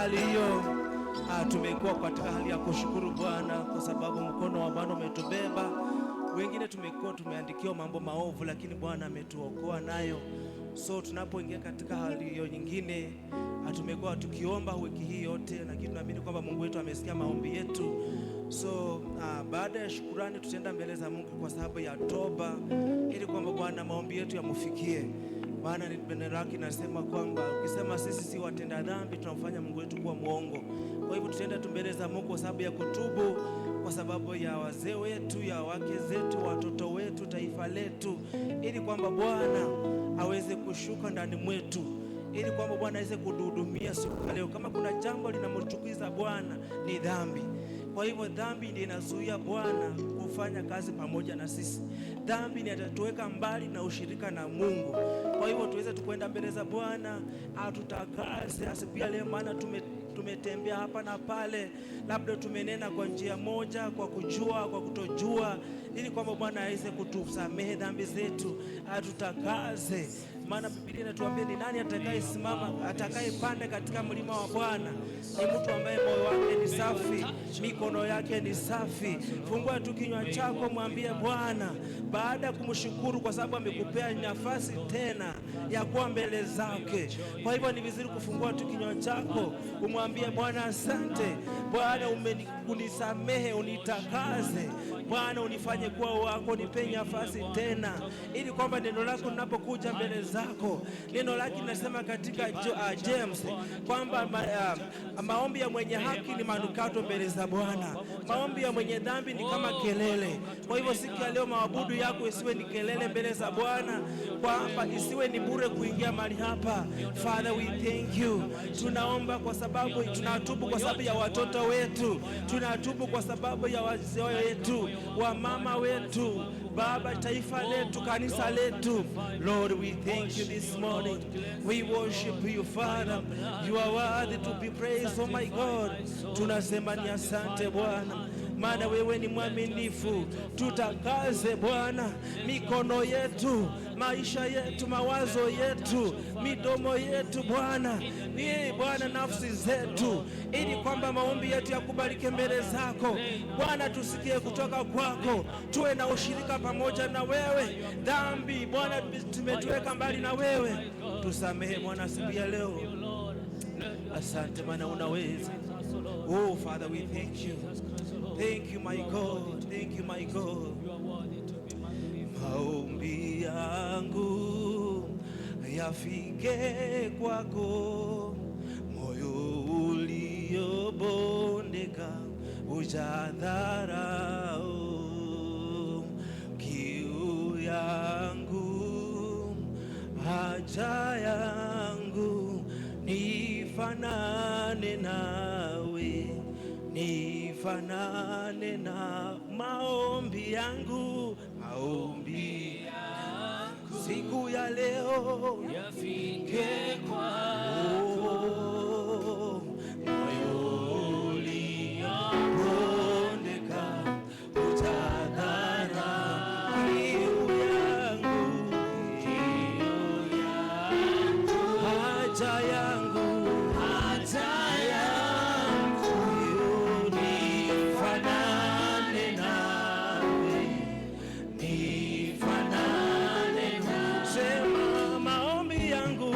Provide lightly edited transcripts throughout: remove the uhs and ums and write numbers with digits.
hali hiyo tumekuwa katika hali ya kushukuru Bwana kwa sababu mkono wa Bwana umetubeba. Wengine tumekuwa tumeandikiwa mambo maovu, lakini Bwana ametuokoa nayo. So tunapoingia katika hali hiyo nyingine, tumekuwa tukiomba wiki hii yote, lakini tunaamini kwamba Mungu wetu amesikia maombi yetu. So baada ya shukurani tutaenda mbele za Mungu kwa sababu ya toba, ili kwamba Bwana maombi yetu yamfikie. Maana neno lake nasema kwamba ukisema sisi si watenda dhambi, tunamfanya Mungu wetu kuwa mwongo. Kwa hivyo tutaenda mbele za Mungu kwa sababu ya kutubu, kwa sababu ya wazee wetu, ya wake zetu, watoto wetu, taifa letu, ili kwamba Bwana aweze kushuka ndani mwetu, ili kwamba Bwana aweze kuduhudumia siku leo. Kama kuna jambo linamchukiza Bwana ni dhambi. Kwa hivyo dhambi ndiyo inazuia Bwana kufanya kazi pamoja na sisi. Dhambi ni atatuweka mbali na ushirika na Mungu. Kwa hivyo tuweze tukwenda mbele za Bwana, atutakaze asiku ya leo, maana tumetembea hapa na pale, labda tumenena kwa njia moja, kwa kujua, kwa kutojua, ili kwamba Bwana aweze kutusamehe dhambi zetu, atutakaze. Maana Biblia inatuambia ni nani atakayesimama, atakayepanda katika mlima wa Bwana? Ni mtu ambaye moyo wake ni safi, mikono yake ni safi. Fungua tu kinywa chako, mwambie Bwana, baada ya kumshukuru kwa sababu amekupea nafasi tena ya kuwa mbele zake. Kwa hivyo ni vizuri kufungua tu kinywa chako, umwambie Bwana, asante Bwana, unisamehe, unitakaze Bwana, unifanye kuwa wako, nipe nafasi tena, ili kwamba neno lako linapokuja mbele zako, neno lako linasema katika James kwamba maombi ya mwenye haki ni manukato mbele za Bwana. Maombi ya mwenye dhambi ni kama kelele. Kwa hivyo siku ya leo maabudu yako isiwe ni kelele mbele za Bwana, kwamba isiwe ni bure kuingia mahali hapa. Father, we thank you. Tunaomba kwa sababu, tunatubu kwa sababu ya watoto wetu, tunatubu kwa sababu ya wazee wetu, wa mama wetu, Baba, taifa letu, kanisa letu. Lord, we thank you this morning. We worship you, Father. You are worthy to be praised, oh my God. Tunasema ni asante Bwana, maana wewe ni mwaminifu. Tutakaze Bwana mikono yetu, maisha yetu, mawazo yetu, midomo yetu Bwana, ni Bwana nafsi zetu, ili kwamba maombi yetu yakubalike mbele zako Bwana. Tusikie kutoka kwako, tuwe na ushirika pamoja na wewe. Dhambi Bwana tumetuweka mbali na wewe, tusamehe Bwana siku ya leo. Asante maana unaweza. Oh Father, we thank you. Thank you my God, thank you my God. Maombi yangu yafike kwako, moyo uliobondeka ujadharau. Kiu yangu, haja yangu, nifanane nawe, nifanane na maombi yangu. Maombi yangu siku ya leo yafike kwako, moyo uliobondeka utadharau. Kiu yangu, haja yangu, Maombi yangu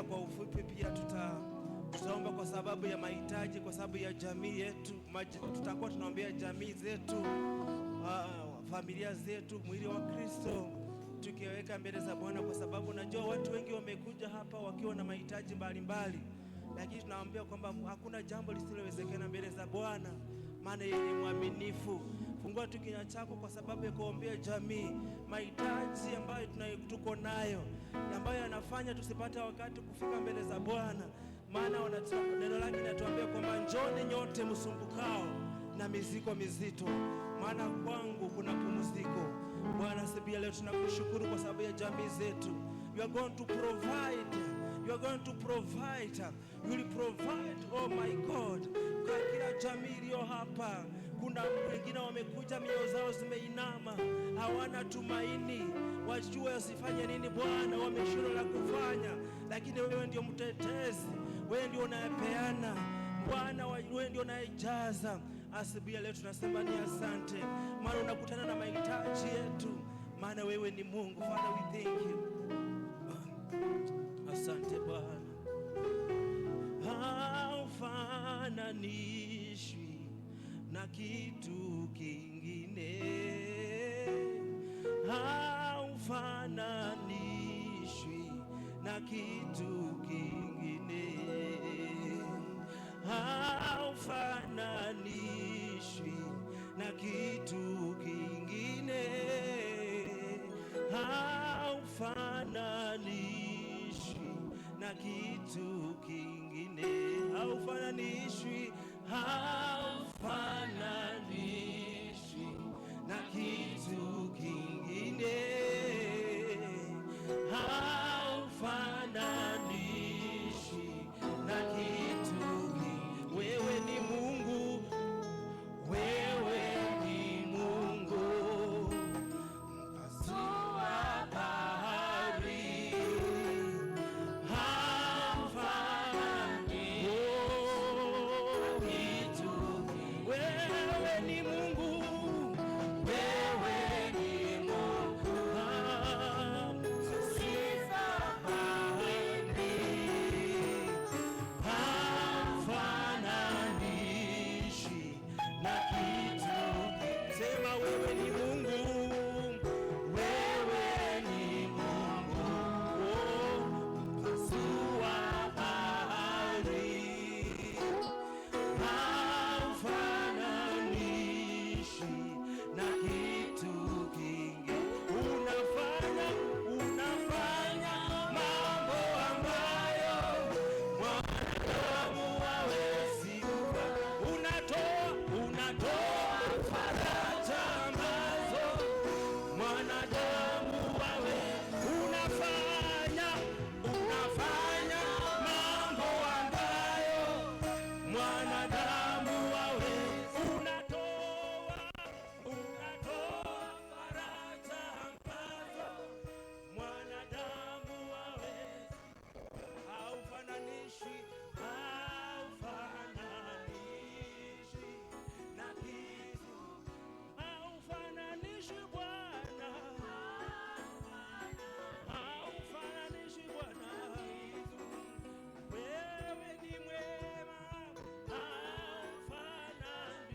kwa ufupi pia tutaomba kwa sababu ya mahitaji, kwa sababu ya jamii yetu. Tutakuwa tunaombea jamii zetu, familia zetu, mwili wa Kristo, tukiweka mbele za Bwana, kwa sababu najua watu wengi wamekuja hapa wakiwa na mahitaji mbalimbali, lakini tunawaambia kwamba hakuna jambo lisilowezekana mbele za Bwana, maana yeye ni mwaminifu. Fungua tu kinywa chako kwa sababu ya kuombea jamii, mahitaji ambayo tuko nayo, ambayo yanafanya tusipate wakati kufika mbele za Bwana. Maana neno lake linatuambia kwamba njoni nyote msumbukao na mizigo mizito, maana kwangu kuna pumziko. Bwana, siku ya leo tunakushukuru kwa sababu ya jamii zetu. You are going to provide. You are going to provide. You will provide, oh my God, kwa kila jamii iliyo hapa. Kuna wengine wamekuja, mioyo zao zimeinama, hawana tumaini, wajue wasifanye nini. Bwana, wameshindwa la kufanya, lakini wewe ndio mtetezi, wewe ndio unayepeana Bwana, wewe ndio unayejaza. Asubuhi leo tunasema ni asante, maana unakutana na mahitaji yetu, maana wewe ni Mungu. Father, we thank you. Asante Bwana. Haufananishwi na kitu kingine, haufananishwi na kitu kingine, haufananishwi na kitu kingine, haufananishwi na kitu kingine, haufananishwi, haufananishwi na kitu kingine, haufananishwi na kitu kingine. Wewe ni Mungu, wewe ni Mungu, mpasua bahari, wewe ni Mungu, wewe ni Mungu, sifa bahari, hafananishi na kitu. Sema wewe ni Mungu, wewe ni Mungu, mpasua bahari, haufananishi na kitu kingi. Unafanya mambo ambayo mwanadamu hawezi kufanya. Unatoa faraja ambazo mwanadamu hawezi. Unafanya mambo ambayo mwanadamu hawezi. Unatoa faraja ambazo mwanadamu hawezi. Haufananishwi na kitu, haufananishwi Bwana, haufananishwi Bwana. Wewe ni mwema,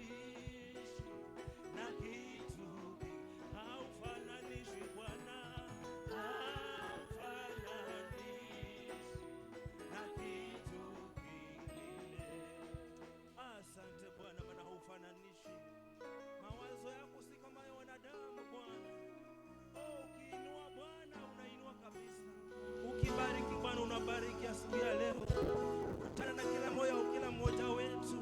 haufananishwi na kitu, haufananishwi Bwana, haufananishwi na kitu kingine. Asante Bwana, maana haufananishwi. Mawazo yako si kama ya wanadamu Bwana. Ukiinua Bwana, unainua kabisa. Ukibariki Bwana, unabariki asubuhi ya leo. Kutana na kila mmoja wetu.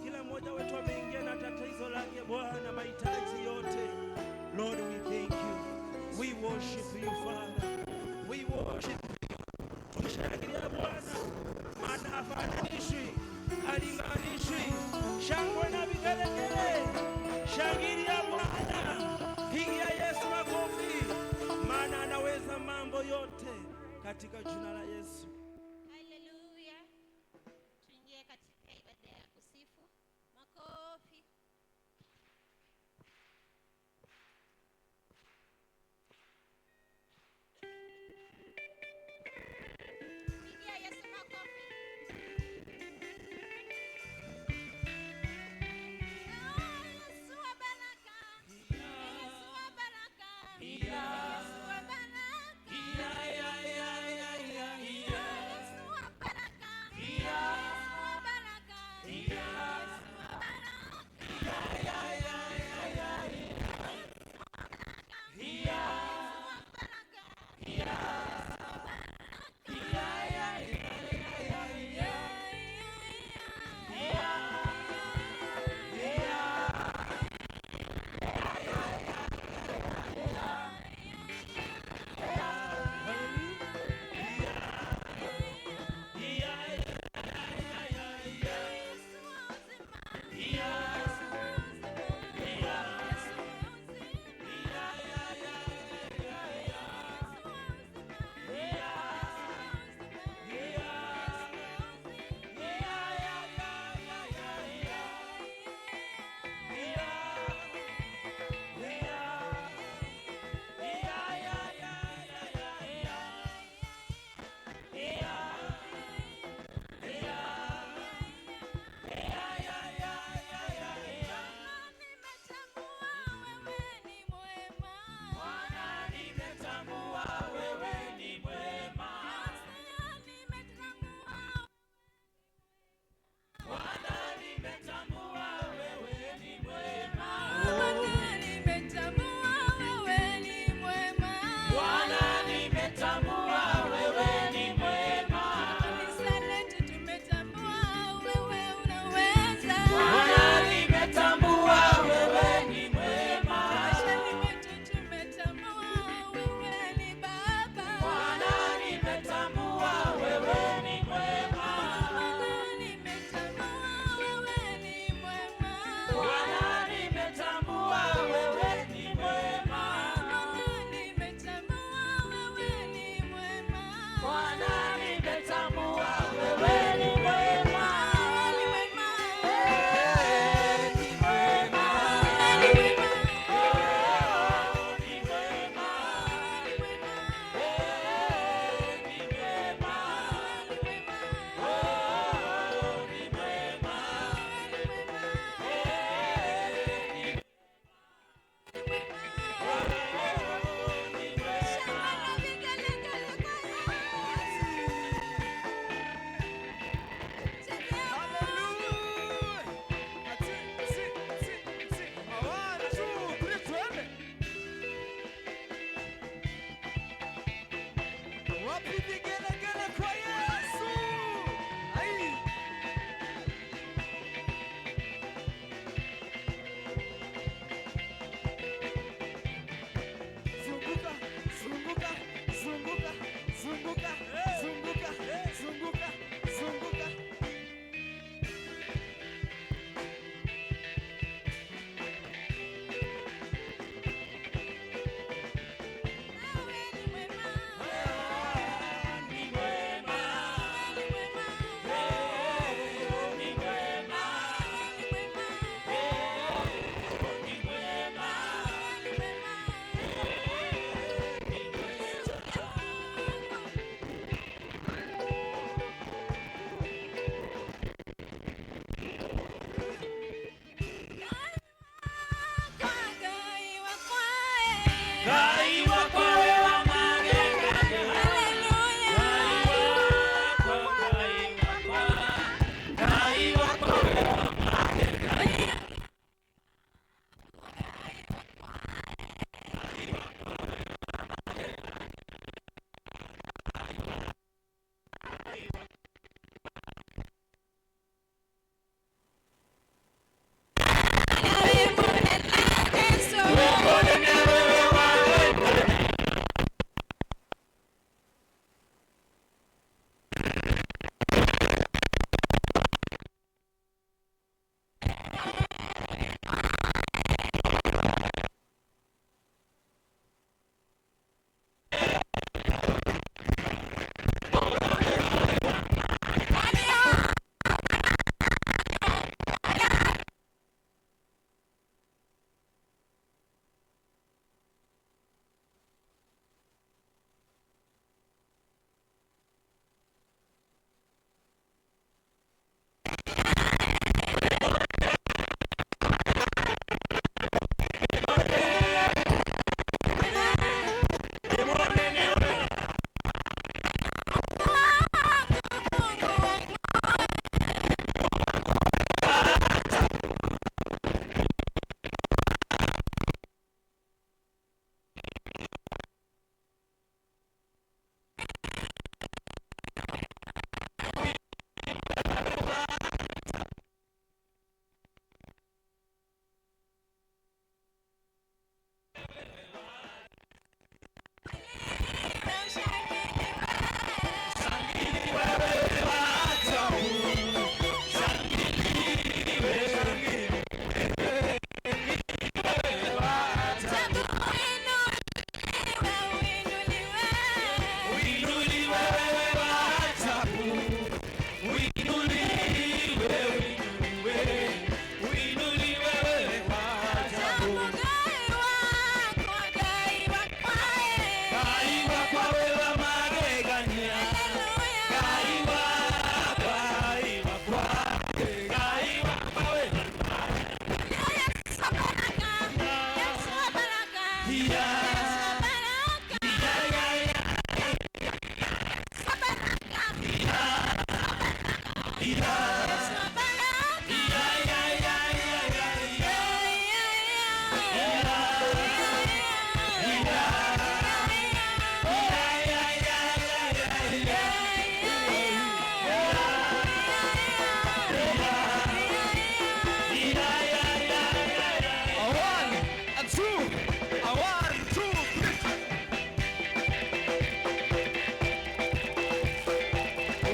Kila mmoja wetu ameingia na tatizo lake Bwana, mahitaji yote. Lord, we thank you. We worship you Father. We worship you. Tumshangilia Bwana, maana hafananishwi, halinganishwi. Shangwe na vigelegele, shangilia Bwana, pigia Yesu makofi, maana anaweza mambo yote, katika jina la Yesu. Haleluya. Tuingie katika ibada ya kusifu. Makofi. Pigia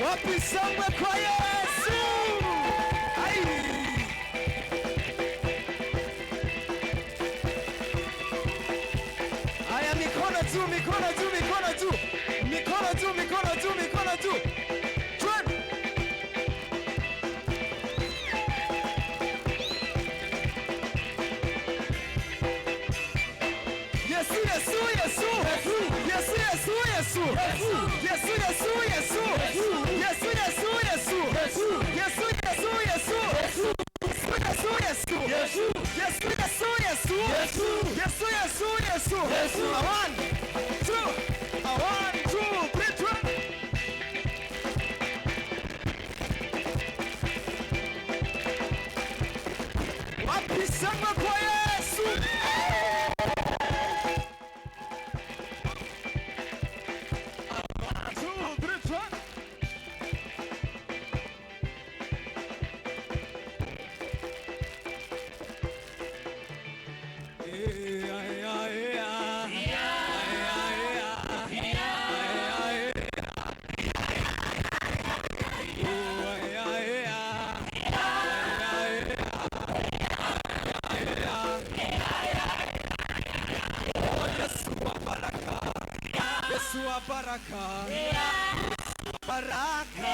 Wapi sangwe kwa Yesu? Ai. Aya, mikono juu, mikono juu, mikono juu. Mikono juu, mikono juu, mikono juu. Twende. Yesu, Yesu, Yesu. Yesu, Yesu, Yesu. Yesu, Yesu, Yesu. Yesu, Yesu, Yesu. Yesu, Yesu, Yesu. Yesu, Yesu, Yesu. Yesu, Yesu, Yesu. Yesu, Yesu, Yesu. A 1, 2. A 1, 2, 3, 4. Wapi sangwe kwa Yesu? Baraka, baraka,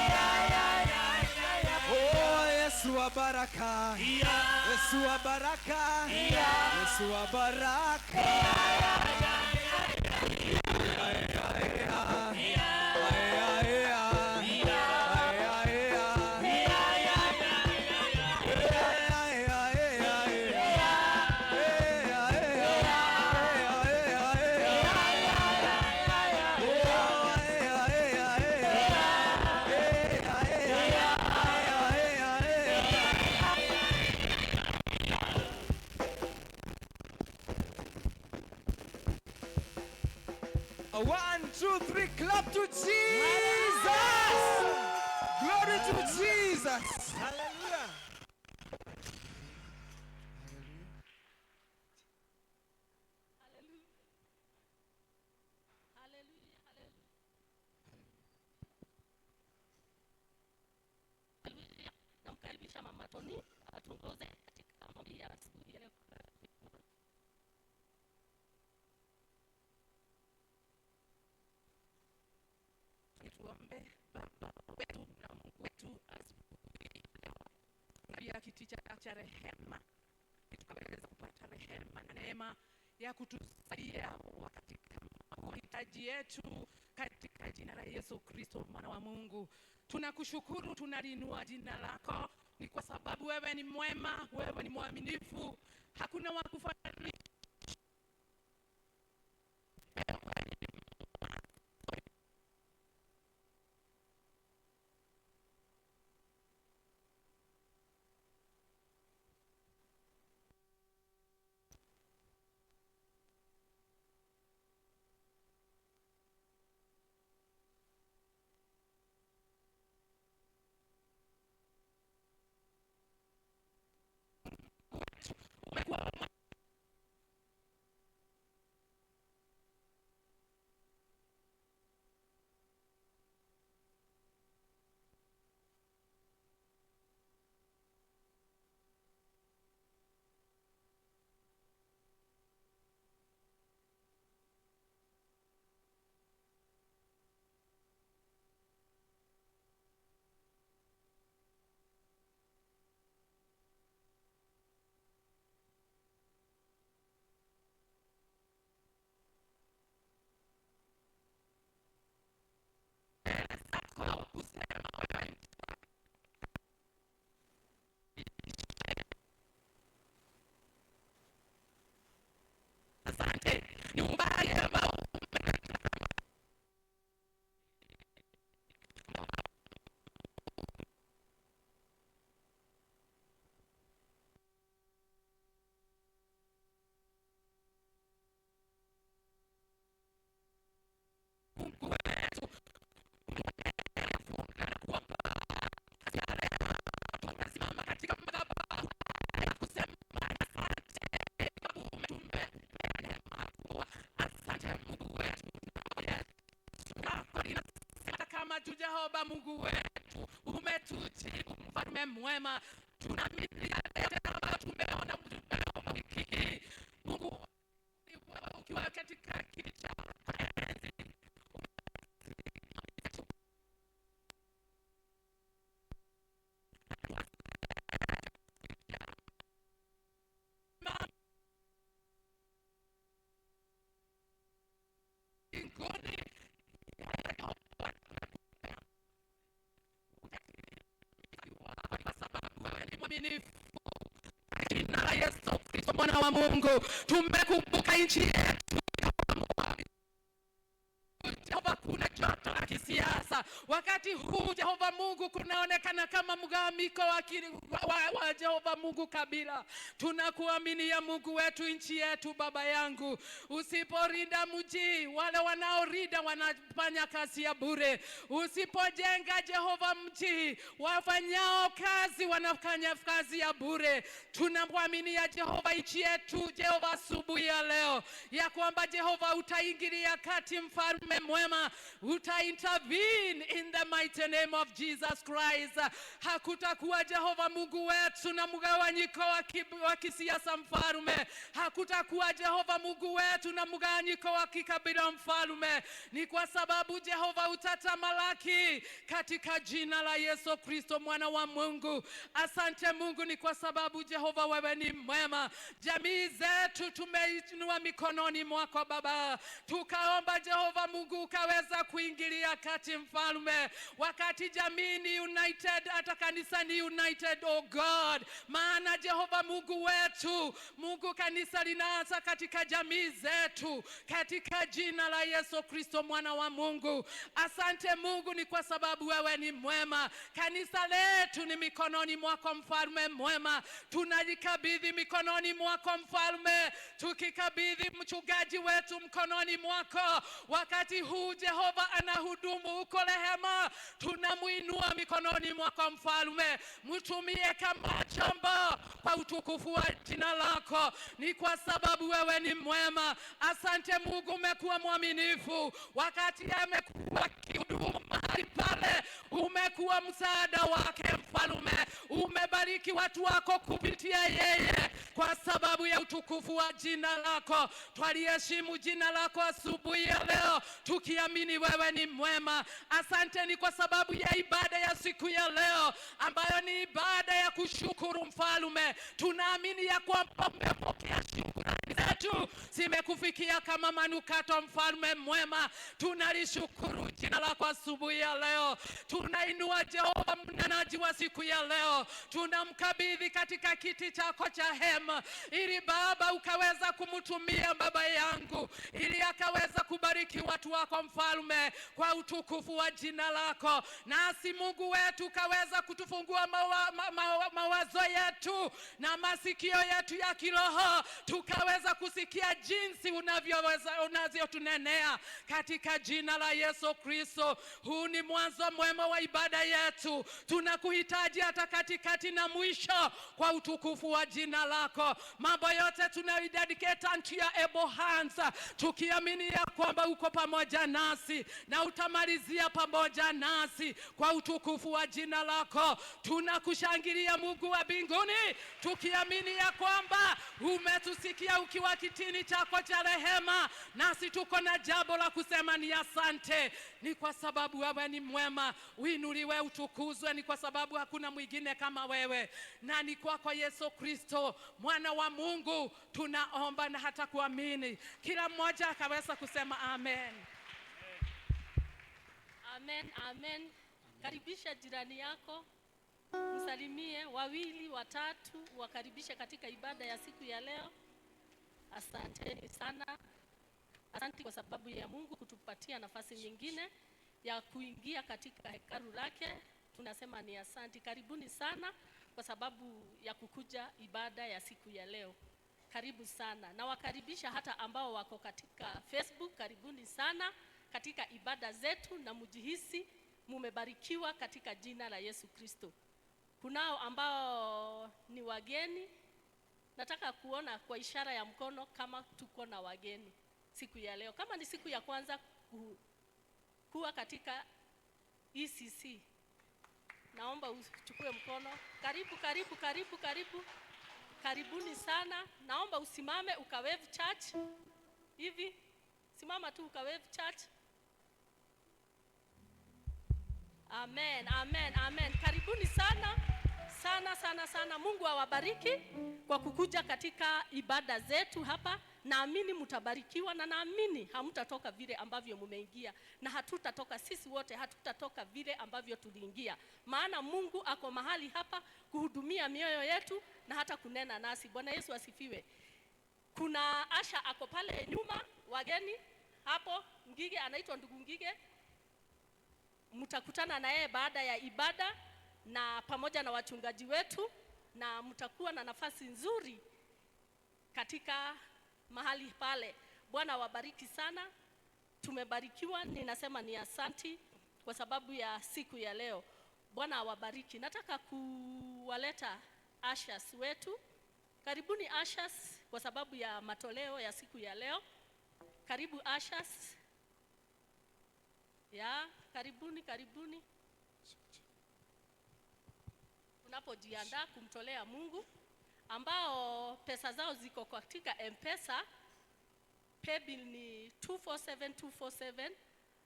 oh Yesu wa baraka, Yesu wa baraka, Yesu wa baraka. 1, 2, 3, clap to Jesus. Glory to Jesus. Hallelujah. Hallelujah. Namkaribisha Mama Tony atuongoze katika maombi ya asubuhi ya leo. Tuombe. Baba wetu na Mungu wetu, asubuhi ya leo tunalia kiti cha rehema, tukaweza kupata rehema na neema ya kutusaidia wakati kama mahitaji yetu, katika jina la Yesu Kristo mwana wa Mungu. Tunakushukuru, tunaliinua jina lako, ni kwa sababu wewe ni mwema, wewe ni mwaminifu, hakuna wa kufananisha. Jehova Mungu wetu, umetujibu mfalme mwema, tunamilia tena tumeona wiki hii. Mungu ukiwa katika kiti cha enzi, jina la Yesu Kristo mwana wa Mungu, tumekumbuka nchi yetu. Jehova, kuna joto la kisiasa wakati huu Jehova Mungu, kunaonekana kama mgawanyiko wa Jehova Mungu kabila. Tunakuamini ya Mungu wetu, nchi yetu Baba yangu, usiporinda mji, wale wanaorinda wanafanya kazi ya bure. Usipojenga Jehova mji, wafanyao kazi wanafanya kazi ya bure. Tunakuamini ya Jehova nchi yetu Jehova, asubuhi ya leo ya kwamba Jehova utaingilia kati, mfalme mwema, uta-intervene in the mighty name of Jesus Christ. Hakutakuwa Jehova Mungu wetu na mgawanyiko wa kisiasa mfalme. Hakutakuwa Jehova Mungu wetu na mgawanyiko wa kikabila mfalme. Ni kwa sababu Jehova utatamalaki katika jina la Yesu Kristo mwana wa Mungu. Asante Mungu, ni kwa sababu Jehova wewe ni mwema. Jamii zetu tumeinua mikononi mwako Baba, tukaomba Jehova Mungu ukaweza kuingilia kati mfalme, wakati jamii ni united, hata kanisa ni united, oh God. Maana Jehova Mungu wetu, Mungu, kanisa linaanza katika jamii zetu, katika jina la Yesu Kristo mwana wa Mungu. Asante Mungu, ni kwa sababu wewe ni mwema. Kanisa letu ni mikononi mwako mfalme mwema. Tunalikabidhi mikononi mwako mfalme, tukikabidhi mchungaji wetu mkononi mwako. Wakati huu Jehova anahudumu huko Rehema, tunamuinua mikononi mwako mfalme. Mtumie kama chombo kwa utukufu wa jina lako, ni kwa sababu wewe ni mwema. Asante Mungu, umekuwa mwaminifu. Wakati amekuwa kihudumu mahali pale, umekuwa msaada wake mfalme. Umebariki watu wako kupitia yeye, kwa sababu ya utukufu wa jina lako. Twaliheshimu jina lako asubuhi ya leo, tukiamini wewe ni mwema. Asante ni kwa sababu ya ibada ya siku ya leo, ambayo ni ibada ya kushukuru mfalme. Tunaamini ya kwamba umepokea shukrani zetu, zimekufikia kama manukato mfalme mwema. Tunalishukuru jina lako asubuhi ya leo. Tunainua Jehova mnenaji wa siku ya leo, tunamkabidhi katika kiti chako cha hema, ili Baba ukaweza kumtumia baba yangu, ili akaweza kubariki watu wako mfalme, kwa utukufu wa jina lako. Nasi Mungu wetu ukaweza kutufungua mawazo yetu na masikio yetu ya kiroho, tukaweza kusikia jinsi unavyotunenea katika jina la Yesu Kristo. Huu ni mwanzo mwema wa ibada yetu. Tunakuhitaji hata katikati na mwisho, kwa utukufu wa jina lako. Mambo yote tunaidedicate unto your able hands, tukiamini ya kwamba uko pamoja nasi na utamalizia pamoja nasi, kwa utukufu wa jina lako. Tunakushangilia Mungu wa mbinguni, tukiamini ya kwamba umetusikia ukiwa kitini chako cha rehema, nasi tuko na jambo la kusema ni asante. Ni kwa sababu wewe ni mwema. Uinuliwe, utukuzwe, ni kwa sababu hakuna mwingine kama wewe. Na ni kwako Yesu Kristo mwana wa Mungu tunaomba na hata kuamini. Kila mmoja akaweza kusema amen. Amen, amen. Karibisha jirani yako, msalimie, wawili watatu, wakaribishe katika ibada ya siku ya leo. Asanteni sana. Asante kwa sababu ya Mungu kutupatia nafasi nyingine ya kuingia katika hekalu lake. Tunasema ni asante. Karibuni sana kwa sababu ya kukuja ibada ya siku ya leo. Karibu sana. Na wakaribisha hata ambao wako katika Facebook, karibuni sana katika ibada zetu, na mjihisi mumebarikiwa katika jina la Yesu Kristo. Kunao ambao ni wageni, nataka kuona kwa ishara ya mkono kama tuko na wageni siku ya leo. Kama ni siku ya kwanza kuwa katika ECC, naomba uchukue mkono. Karibu, karibu, karibu, karibu. Karibuni sana. Naomba usimame ukawave church. Hivi, simama tu ukawave church. Amen, amen, amen. Karibuni sana. Sana, sana, sana. Mungu awabariki kwa kukuja katika ibada zetu hapa. Naamini mtabarikiwa, na naamini hamtatoka vile ambavyo mumeingia, na hatutatoka sisi wote, hatutatoka vile ambavyo tuliingia. Maana Mungu ako mahali hapa kuhudumia mioyo yetu na hata kunena nasi. Bwana Yesu asifiwe. Kuna Asha ako pale nyuma, wageni hapo, Ngige anaitwa ndugu Ngige. Mtakutana na yeye baada ya ibada na pamoja na wachungaji wetu, na mtakuwa na nafasi nzuri katika mahali pale. Bwana wabariki sana. Tumebarikiwa, ninasema ni asanti kwa sababu ya siku ya leo. Bwana awabariki. Nataka kuwaleta ushers wetu. Karibuni ushers kwa sababu ya matoleo ya siku ya leo. Karibu ushers. Ya, karibuni, karibuni. Unapojiandaa kumtolea Mungu, ambao pesa zao ziko katika M-Pesa, paybill ni 247247,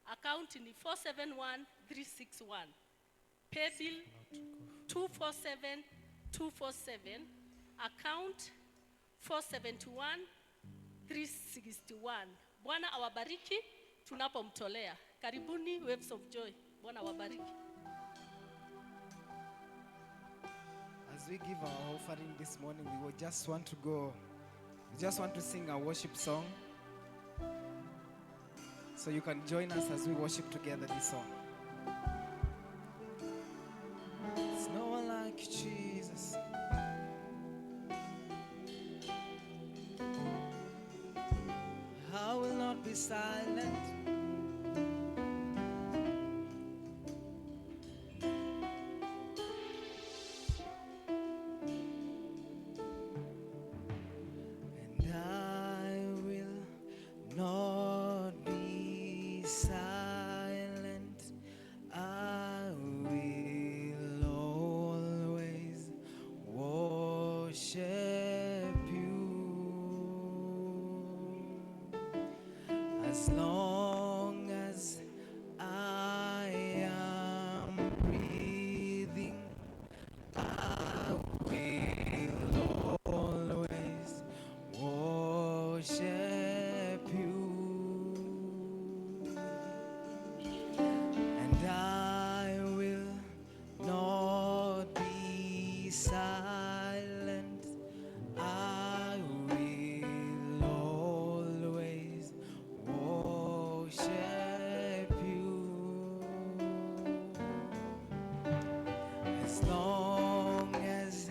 account ni 471361. Paybill 247247, account 471361. Bwana awabariki tunapomtolea. Karibuni Waves of Joy. Bwana wabariki. As we give our offering this morning, we will just want to go. We just want to sing a worship song. So you can join us as we worship together this song. It's no one like you, Jesus. I will not be silent. And I will not be silent. I will always worship you. As long as I am breathing, I will always worship you. And I will not be silent. I will always worship you. As long as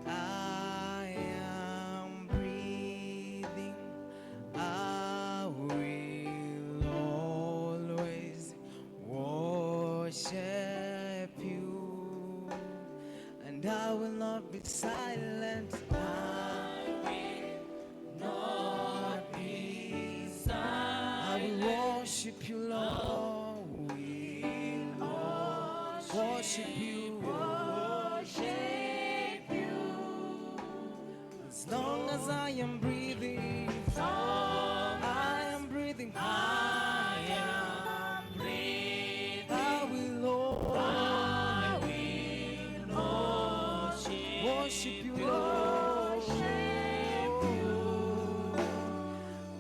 I am breathing, I will always worship you. And I will not be silent. I will not be silent. I will worship you, Lord. We'll worship you. As long as I am breathing, I am breathing. I will worship you, Lord.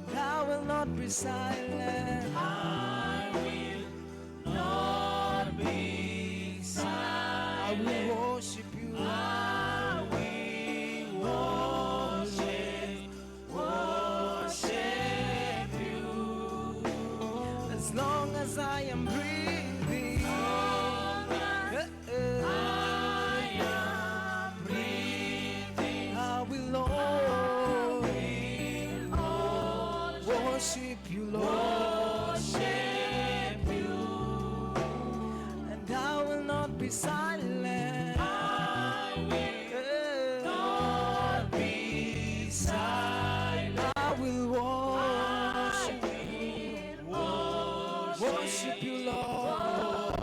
And I will not be silent. I will not be silent. I will worship you. I will worship you. As long as I am breathing, I am breathing. I will always worship you, Lord. And I will not be silent. I will not be silent. I will worship you, Lord.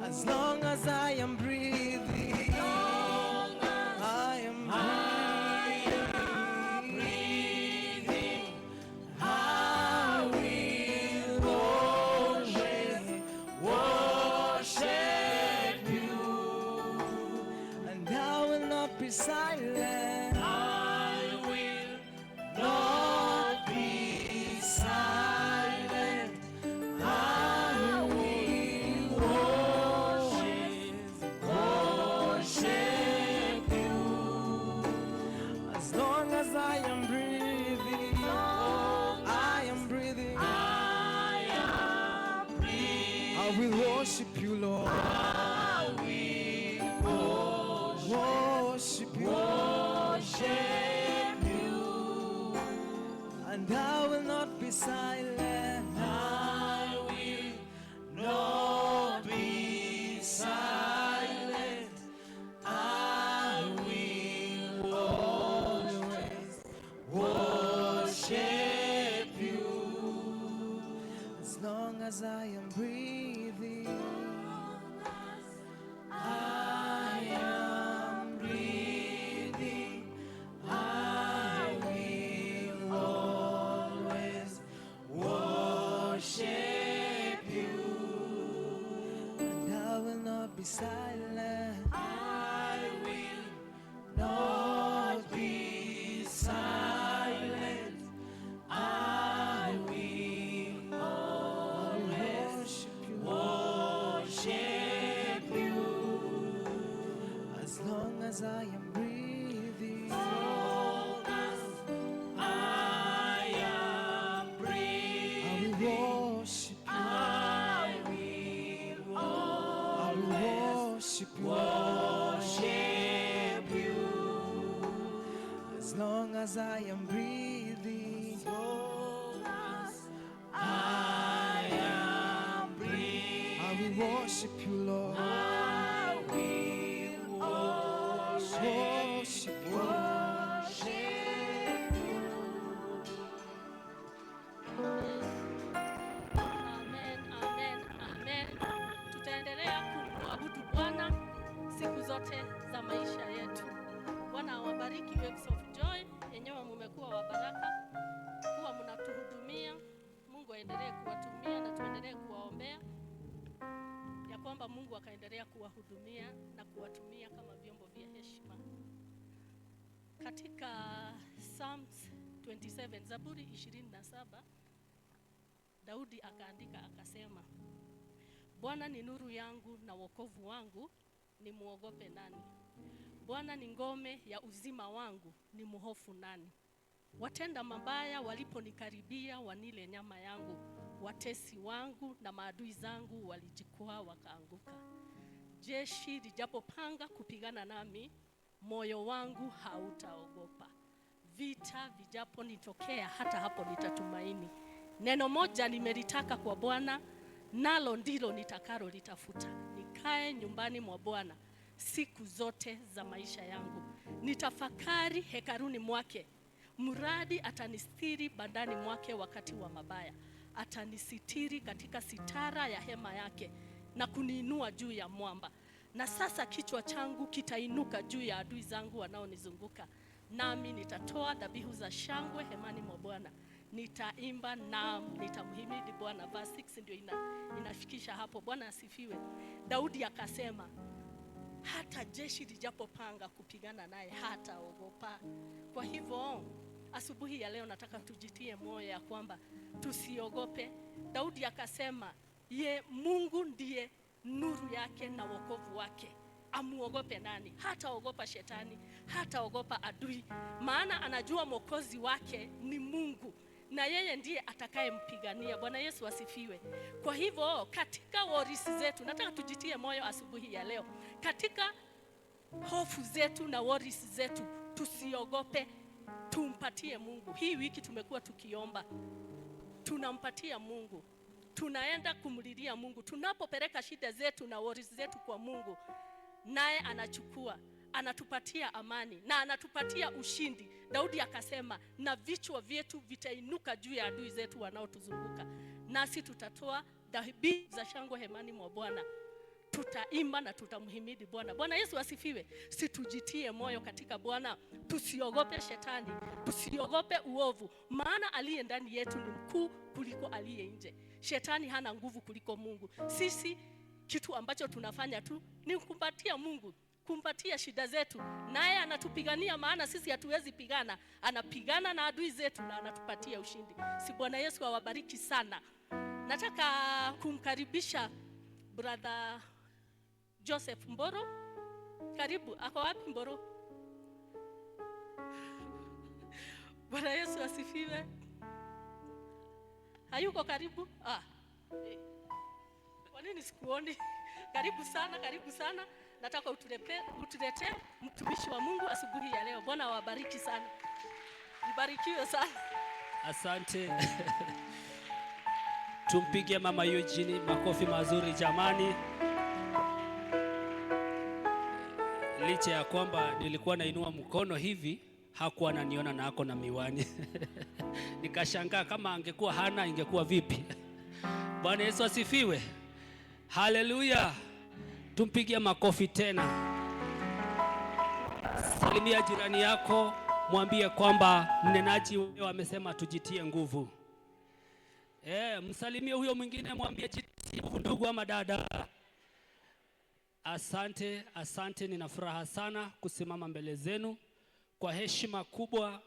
As long as I am breathing, I am breathing. I will always worship you. And I will not be silent. I will not be silent. I will worship you. As long as I am breathing, I am breathing. I will worship you, Lord. I will worship you. And I will not be silent. I will not be silent. I will always worship you. As long as I am breathing, I am breathing. I will always worship as I am breathing, as I am breathing, I will worship you. I will I will worship you. worship you. As long as I am breathing, As long as I am breathing, I will worship you, Lord. I will Worship you. worship you. Amen, amen, amen. Tutaendelea kumwabudu Bwana siku zote za maisha yetu. Bwana awabariki Waves of Joy, yenyewe mmekuwa wa baraka, kuwa mnatuhudumia. Mungu aendelee kuwatumia na tuendelee kuwaombea ya kwamba Mungu akaendelea kuwahudumia na kuwatumia kama vyombo vya heshima. Katika Psalms 27, Zaburi 27, Daudi akaandika akasema, Bwana ni nuru yangu na wokovu wangu, ni muogope nani? Bwana ni ngome ya uzima wangu, ni muhofu nani? Watenda mabaya waliponikaribia wanile nyama yangu, watesi wangu na maadui zangu walijikwaa wakaanguka. Jeshi lijapopanga kupigana nami, moyo wangu hautaogopa. Vita vijaponitokea, hata hapo nitatumaini. Neno moja nimelitaka kwa Bwana, nalo ndilo nitakalo litafuta, nikae nyumbani mwa Bwana siku zote za maisha yangu. Nitafakari hekaruni mwake, mradi atanistiri bandani mwake wakati wa mabaya. Atanisitiri katika sitara ya hema yake na kuniinua juu ya mwamba. Na sasa kichwa changu kitainuka juu ya adui zangu wanaonizunguka. Nami nitatoa dhabihu za shangwe hemani mwa Bwana. Nitaimba na nitamhimidi Bwana. Verse 6 ndio inafikisha hapo. Bwana asifiwe. Daudi akasema, hata jeshi lijapopanga kupigana naye hataogopa. Kwa hivyo asubuhi ya leo nataka tujitie moyo ya kwamba tusiogope. Daudi akasema, Mungu ndiye nuru yake na wokovu wake. Amuogope nani? Hataogopa shetani, hataogopa adui, maana anajua mwokozi wake ni Mungu na yeye ndiye atakayempigania. Bwana Yesu asifiwe. Kwa hivyo katika worries zetu nataka tujitie moyo asubuhi ya leo. Katika hofu zetu na worries zetu tusiogope, tumpatie Mungu. Hii wiki tumekuwa tukiomba, tunampatia Mungu, tunaenda kumlilia Mungu. Tunapopeleka shida zetu na worries zetu kwa Mungu, naye anachukua, anatupatia amani na anatupatia ushindi. Daudi akasema, na vichwa vyetu vitainuka juu ya adui zetu wanaotuzunguka, nasi tutatoa dhabihu za shangwe hemani mwa Bwana. Tutaimba na tutamhimidi Bwana. Bwana Yesu asifiwe. Situjitie moyo katika Bwana. Tusiogope shetani, tusiogope uovu, maana aliye ndani yetu ni mkuu kuliko aliye nje. Shetani hana nguvu kuliko Mungu. Sisi kitu ambacho tunafanya tu ni kumpatia Mungu, kumpatia shida zetu, naye anatupigania, maana sisi hatuwezi pigana. Anapigana na adui zetu na anatupatia ushindi. Si Bwana Yesu awabariki sana. Nataka kumkaribisha brother Joseph Mboro. Karibu. Ako wapi Mboro? Bwana Yesu asifiwe. Hayuko karibu? Kwa nini sikuoni? Karibu sana, karibu sana. Nataka utuletee mtumishi wa Mungu asubuhi ya leo. Bwana awabariki sana. Mbarikiwe sana. Asante. Tumpige mama Eugene makofi mazuri jamani. Licha ya kwamba nilikuwa nainua mkono hivi, hakuwa ananiona na ako na miwani. Nikashangaa kama angekuwa hana ingekuwa vipi. Bwana Yesu asifiwe. Haleluya. Tumpigie makofi tena. Salimia jirani yako, mwambie kwamba mnenaji leo amesema tujitie nguvu. Msalimie huyo mwingine, mwambie jitie nguvu ndugu ama dada. Asante, asante. Nina furaha sana kusimama mbele zenu kwa heshima kubwa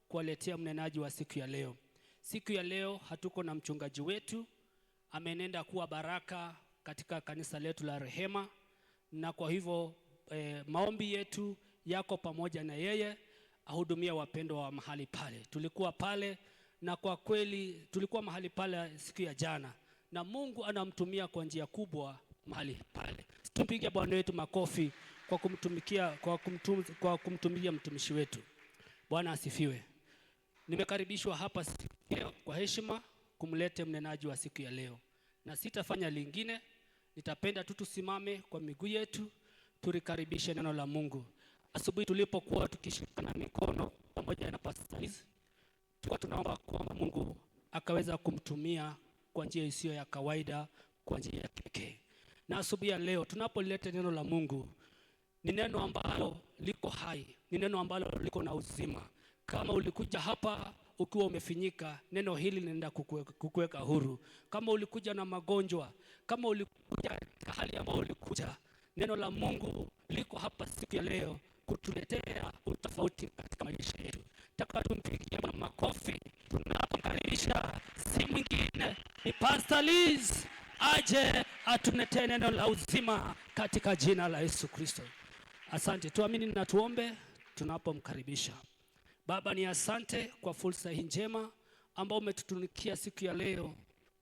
kuwaletea mnenaji wa siku ya leo. Siku ya leo hatuko na mchungaji wetu, amenenda kuwa baraka katika kanisa letu la Rehema, na kwa hivyo maombi yetu yako pamoja na yeye ahudumia wapendwa wa mahali pale. Tulikuwa pale na kwa kweli tulikuwa mahali pale siku ya jana, na Mungu anamtumia kwa njia kubwa mahali pale. Tupige Bwana wetu makofi kwa kumtumikia mtumishi wetu. Bwana asifiwe. Nimekaribishwa hapa kwa heshima kumlete mnenaji wa siku ya leo, na sitafanya lingine, nitapenda tu tusimame kwa miguu yetu tulikaribishe neno la Mungu. Asubuhi tulipokuwa tukishikana mikono pamoja na Pastor Liz, tulikuwa tunaomba kwamba Mungu akaweza kumtumia kwa njia isiyo ya kawaida, kwa njia ya pekee. Na asubuhi ya leo tunapolileta neno la Mungu, ni neno ambalo liko hai, ni neno ambalo liko na uzima. Kama ulikuja hapa ukiwa umefinyika, neno hili linaenda kukuweka huru. Kama ulikuja na magonjwa, kama ulikuja katika hali ambayo ulikuja, neno la Mungu liko hapa siku ya leo kutuletea utofauti katika maisha yetu. Nataka tumpigie makofi tunapokaribisha si mwingine ni Pastor Liz aje atuletee neno la uzima katika jina la Yesu Kristo. Asante. Tuamini na tuombe tunapomkaribisha. Baba, ni asante kwa fursa hii njema ambao umetutunikia siku ya leo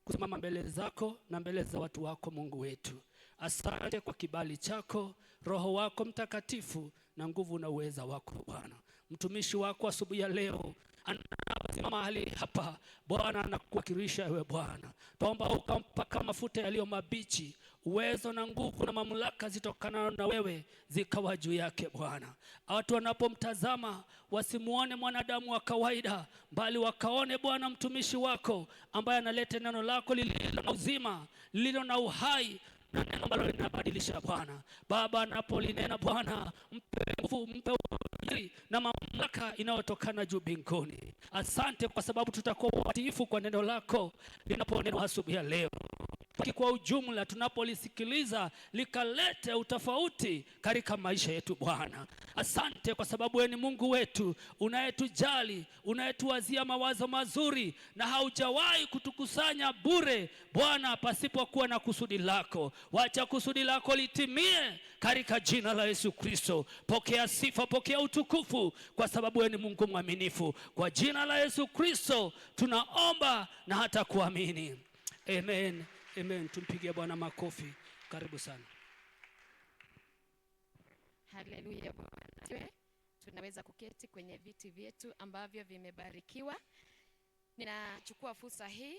kusimama mbele zako na mbele za watu wako Mungu wetu. Asante kwa kibali chako, Roho wako Mtakatifu na nguvu na uweza wako Bwana. Mtumishi wako asubuhi ya leo anasimama mahali hapa Bwana, anakuwakilisha wewe Bwana. Tuomba ukampaka mafuta yaliyo mabichi, uwezo na nguvu na mamlaka zitokana na wewe zikawa juu yake Bwana. Watu wanapomtazama wasimuone mwanadamu wa kawaida, bali wakaone Bwana mtumishi wako ambaye analeta neno lako lililo na uzima, lililo na uhai, na neno ambalo linabadilisha Bwana. Baba, anapolinena Bwana, mpe nguvu, mpe uwezo na mamlaka inayotokana juu mbinguni. Asante kwa sababu tutakuwa watiifu kwa neno lako linaponenwa asubuhi ya leo. Kwa ujumla tunapolisikiliza likalete utofauti katika maisha yetu Bwana. Asante kwa sababu wewe ni Mungu wetu unayetujali, unayetuwazia mawazo mazuri, na haujawahi kutukusanya bure Bwana pasipokuwa na kusudi lako. Wacha kusudi lako litimie katika jina la Yesu Kristo. Pokea sifa, pokea utukufu kwa sababu wewe ni Mungu mwaminifu. Kwa jina la Yesu Kristo tunaomba na hata kuamini. Amen. Amen. Tumpigie Bwana makofi. Karibu sana. Haleluya Bwana. Tunaweza kuketi kwenye viti vyetu ambavyo vimebarikiwa. Ninachukua fursa hii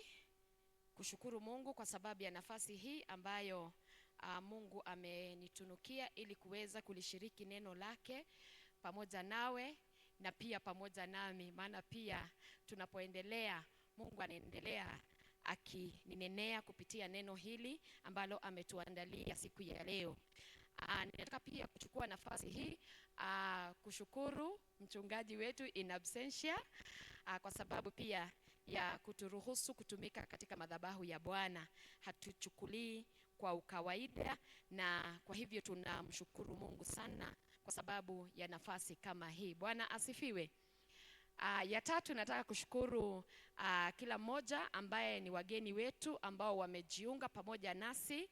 kushukuru Mungu kwa sababu ya nafasi hii ambayo Mungu amenitunukia ili kuweza kulishiriki neno lake pamoja nawe na pia pamoja nami, maana pia tunapoendelea Mungu anaendelea akininenea kupitia neno hili ambalo ametuandalia siku ya leo. Ninataka pia kuchukua nafasi hii kushukuru mchungaji wetu in absentia kwa sababu pia ya kuturuhusu kutumika katika madhabahu ya Bwana. Hatuchukulii kwa ukawaida, na kwa hivyo tunamshukuru Mungu sana kwa sababu ya nafasi kama hii. Bwana asifiwe. Ya tatu, nataka kushukuru kila mmoja ambaye ni wageni wetu ambao wamejiunga pamoja nasi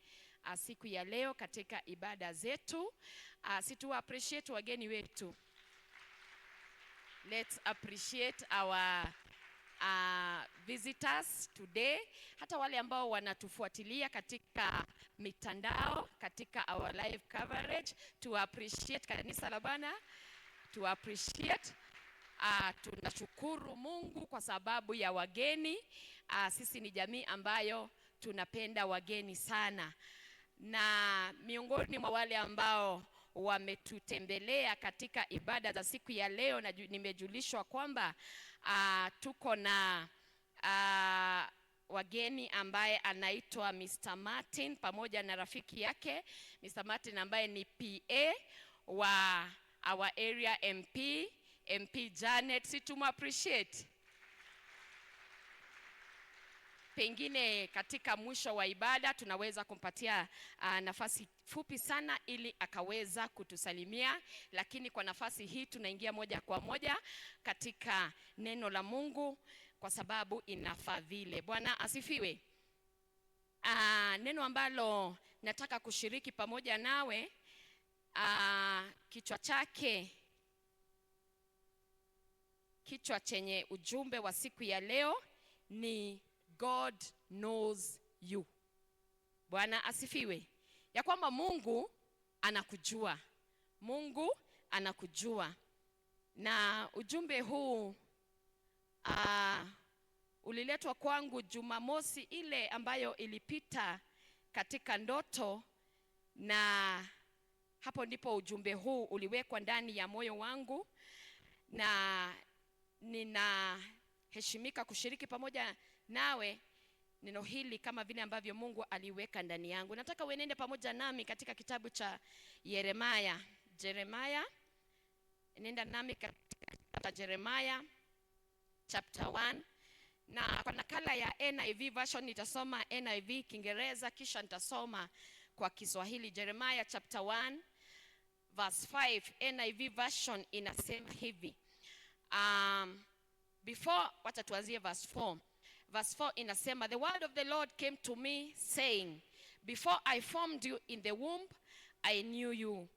siku ya leo katika ibada zetu. Situ appreciate wageni wetu. Let's appreciate our visitors today. Hata wale ambao wanatufuatilia katika mitandao, katika our live coverage, to appreciate kanisa la Bwana, to appreciate. Tunashukuru Mungu kwa sababu ya wageni. Sisi ni jamii ambayo tunapenda wageni sana, na miongoni mwa wale ambao wametutembelea katika ibada za siku ya leo, na nimejulishwa kwamba tuko na wageni ambaye anaitwa Mr. Martin pamoja na rafiki yake Mr. Martin ambaye ni PA wa our area MP Janet. Si appreciate. Pengine katika mwisho wa ibada tunaweza kumpatia nafasi fupi sana ili akaweza kutusalimia, lakini kwa nafasi hii tunaingia moja kwa moja katika neno la Mungu kwa sababu inafaa vile. Bwana asifiwe. Neno ambalo nataka kushiriki pamoja nawe kichwa chake kichwa chenye ujumbe wa siku ya leo ni God knows you. Bwana asifiwe. Ya kwamba Mungu anakujua. Mungu anakujua. Na ujumbe huu uliletwa kwangu Jumamosi ile ambayo ilipita katika ndoto, na hapo ndipo ujumbe huu uliwekwa ndani ya moyo wangu, na ninaheshimika kushiriki pamoja nawe neno hili kama vile ambavyo Mungu aliweka ndani yangu. Nataka uenende pamoja nami katika kitabu cha Yeremia. Nenda nami katika kitabu cha Yeremia chapter 1, na kwa nakala ya NIV version nitasoma NIV Kiingereza, kisha nitasoma kwa Kiswahili. Yeremia chapter 1 verse 5, NIV version inasema hivi. Wacha tuanzie verse 4. Verse 4 inasema, the word of the Lord came to me saying, before I formed you in the womb, I knew you.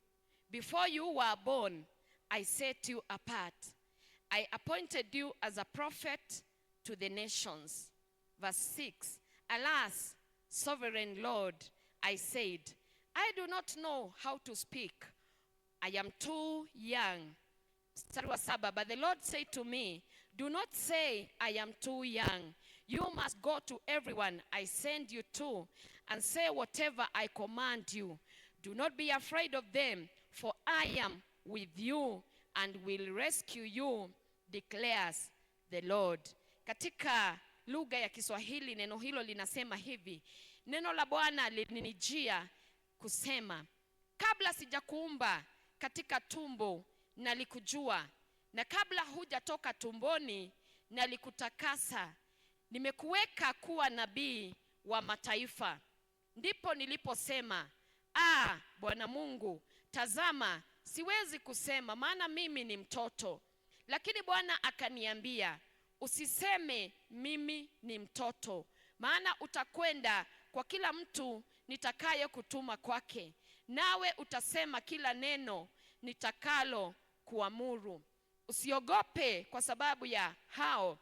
Before you were born, I set you apart. I appointed you as a prophet to the nations. Verse 6, alas, sovereign Lord, I said, I do not know how to speak. I am too young. Mstari wa 7, but the Lord said to me, do not say I am too young. You must go to everyone I send you to and say whatever I command you. Do not be afraid of them, for I am with you and will rescue you, declares the Lord. Katika lugha ya Kiswahili neno hilo linasema hivi: neno la Bwana lilinijia kusema, kabla sijakuumba katika tumbo nalikujua, na kabla hujatoka tumboni nalikutakasa. Nimekuweka kuwa nabii wa mataifa. Ndipo niliposema, Bwana Mungu, tazama, siwezi kusema maana mimi ni mtoto. Lakini Bwana akaniambia, usiseme mimi ni mtoto, maana utakwenda kwa kila mtu nitakaye kutuma kwake, nawe utasema kila neno nitakalo kuamuru. Usiogope kwa sababu ya hao,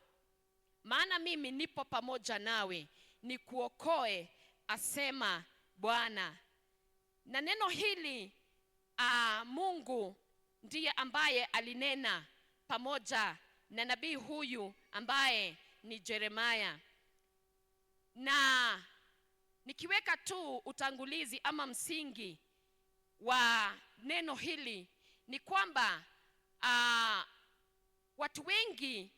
maana mimi nipo pamoja nawe, nikuokoe, asema Bwana. Na neno hili Mungu ndiye ambaye alinena pamoja na nabii huyu ambaye ni Yeremia. Na nikiweka tu utangulizi ama msingi wa neno hili ni kwamba watu wengi,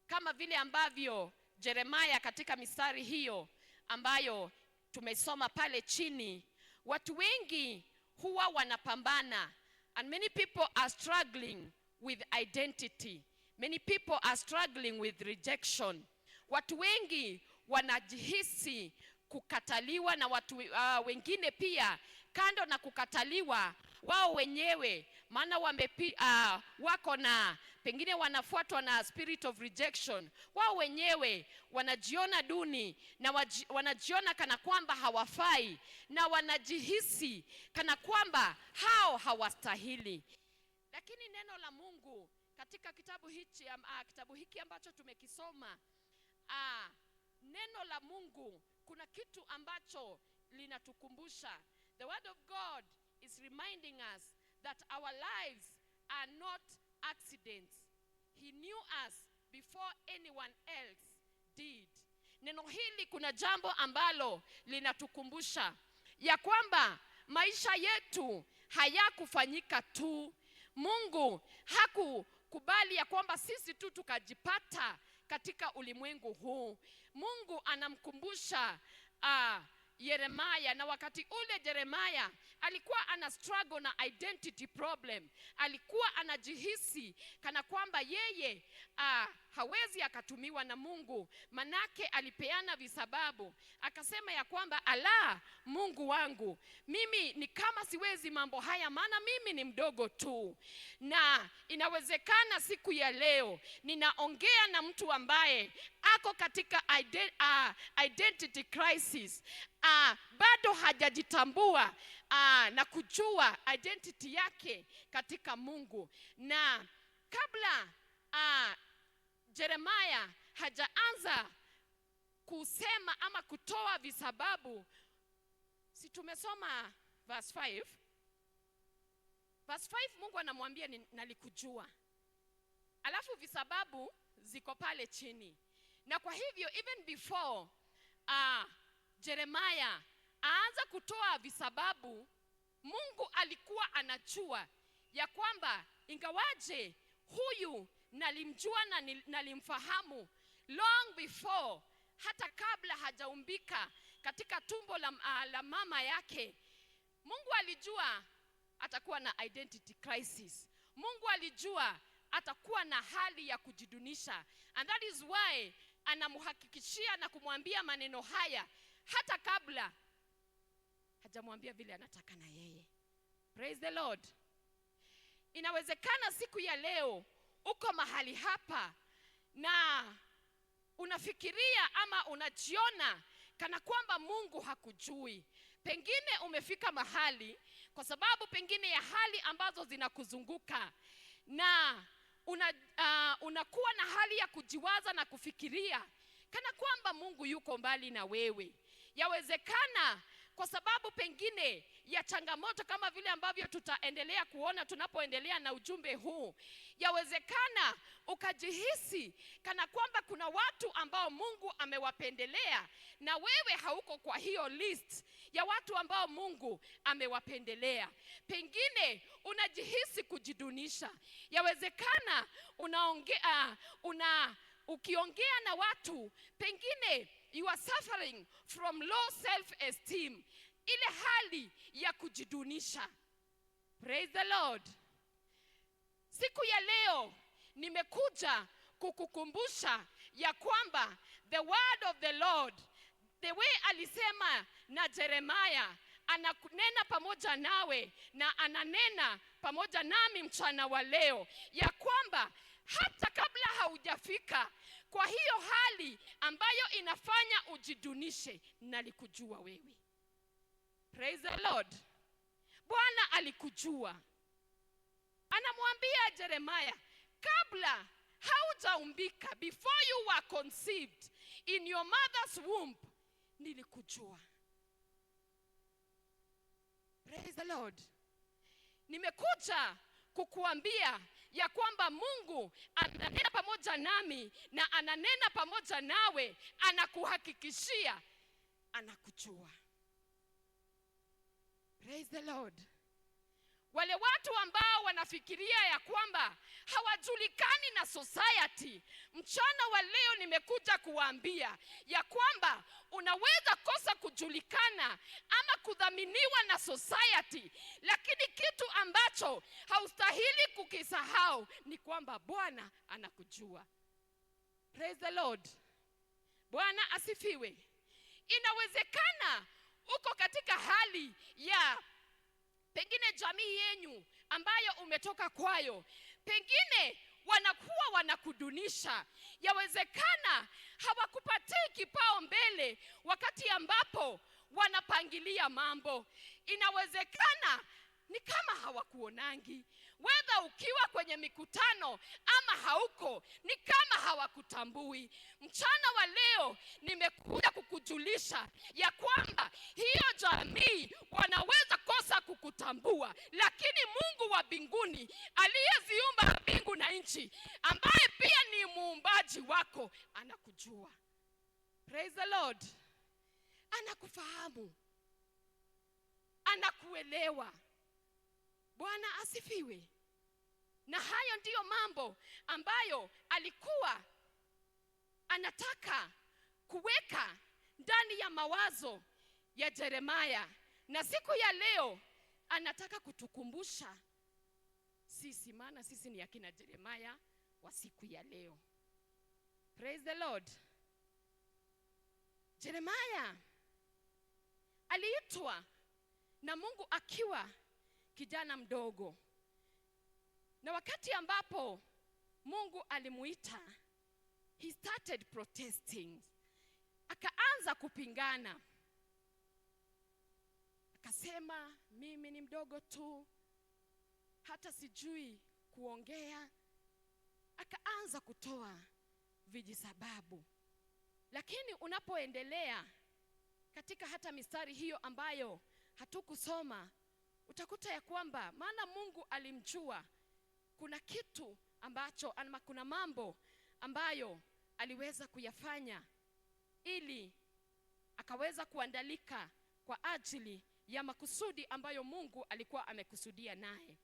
kama vile ambavyo Yeremia katika mistari hiyo ambayo tumesoma pale chini, watu wengi huwa wanapambana, and many people are struggling with identity. Many people are struggling with rejection. Watu wengi wanajihisi kukataliwa, na watu wengine pia kando na kukataliwa wao wenyewe, maana wako na pengine wanafuatwa na spirit of rejection. Wao wenyewe wanajiona duni na wanajiona kana kwamba hawafai, na wanajihisi kana kwamba hao hawastahili. Lakini neno la Mungu katika kitabu hiki ambacho tumekisoma, neno la Mungu kuna kitu ambacho linatukumbusha. The word of God is reminding us that our lives are not accidents. He knew us before anyone else did. Neno hili kuna jambo ambalo linatukumbusha ya kwamba maisha yetu hayakufanyika tu. Mungu hakukubali ya kwamba sisi tu tukajipata katika ulimwengu huu. Mungu anamkumbusha Yeremia, na wakati ule Yeremia alikuwa ana struggle na identity problem. Alikuwa anajihisi kana kwamba yeye hawezi akatumiwa na Mungu, manake alipeana visababu. Akasema ya kwamba Mungu wangu, mimi ni kama siwezi mambo haya, maana mimi ni mdogo tu. Na inawezekana siku ya leo ninaongea na mtu ambaye ako katika identity crisis. Bado hajajitambua na kujua identity yake katika Mungu. Na kabla Jeremiah hajaanza kusema ama kutoa visababu. Si tumesoma verse 5? Verse 5 Mungu anamwambia nalikujua. Alafu visababu ziko pale chini. Na kwa hivyo even before Jeremiah aanza kutoa visababu, Mungu alikuwa anajua ya kwamba ingawaje huyu nalimjua na nalimfahamu long before, hata kabla hajaumbika katika tumbo la mama yake, Mungu alijua atakuwa na identity crisis. Mungu alijua atakuwa na hali ya kujidunisha, and that is why anamhakikishia na kumwambia maneno haya hata kabla hajamwambia vile anataka na yeye. Praise the Lord. Inawezekana siku ya leo uko mahali hapa na unafikiria ama unajiona kana kwamba Mungu hakujui. Pengine umefika mahali kwa sababu pengine ya hali ambazo zinakuzunguka, na unakuwa na hali ya kujiwaza na kufikiria kana kwamba Mungu yuko mbali na wewe. Yawezekana kwa sababu pengine ya changamoto kama vile ambavyo tutaendelea kuona tunapoendelea na ujumbe huu. Yawezekana ukajihisi kana kwamba kuna watu ambao Mungu amewapendelea na wewe hauko kwa hiyo list ya watu ambao Mungu amewapendelea. Pengine unajihisi kujidunisha. Yawezekana ukiongea na watu, pengine you are suffering from low self-esteem, ile hali ya kujidunisha. Praise the Lord. Siku ya leo nimekuja kukukumbusha ya kwamba the word of the Lord, the way alisema na Jeremiah, ananena pamoja nawe na ananena pamoja nami mchana wa leo, ya kwamba hata kabla haujafika kwa hiyo hali ambayo inafanya ujidunishe, nalikujua wewe. Praise the Lord. Bwana alikujua. Anamwambia Jeremiah, kabla haujaumbika, before you were conceived in your mother's womb, nilikujua. Praise the Lord. Nimekuja kukuambia ya kwamba Mungu ananena pamoja nami na ananena pamoja nawe, anakuhakikishia anakujua. Praise the Lord. Wale watu ambao wanafikiria ya kwamba hawajulikani na society, mchana wa leo nimekuja kuwaambia ya kwamba unaweza kosa kujulikana ama kudhaminiwa na society, lakini kitu ambacho haustahili kukisahau ni kwamba Bwana anakujua. Praise the Lord. Bwana asifiwe. Inawezekana uko katika hali ya pengine jamii yenu ambayo umetoka kwayo, pengine wanakuwa wanakudunisha. Yawezekana hawakupatii kipao mbele wakati ambapo wanapangilia mambo. Inawezekana ni kama hawakuonangi, whether ukiwa kwenye mikutano ama hauko, ni kama hawakutambui. Mchana wa leo nimekuja kukujulisha ya kwamba hiyo jamii wanaweza kosa kukutambua, lakini Mungu wa mbinguni aliyeziumba mbingu na nchi, ambaye pia ni muumbaji wako, anakujua. Praise the Lord. Anakufahamu, anakuelewa. Bwana asifiwe. Na hayo ndiyo mambo ambayo alikuwa anataka kuweka ndani ya mawazo ya Jeremiah, na siku ya leo anataka kutukumbusha sisi, maana sisi ni akina Jeremiah wa siku ya leo. Praise the Lord. Jeremiah aliitwa na Mungu akiwa kijana mdogo, na wakati ambapo Mungu alimuita, he started protesting. Akaanza kupingana, akasema mimi ni mdogo tu, hata sijui kuongea. Akaanza kutoa vijisababu. Lakini unapoendelea katika hata mistari hiyo ambayo hatukusoma, utakuta ya kwamba maana Mungu alimjua kuna kitu ambacho ama kuna mambo ambayo aliweza kuyafanya ili akaweza kuandalika kwa ajili ya makusudi ambayo Mungu alikuwa amekusudia naye.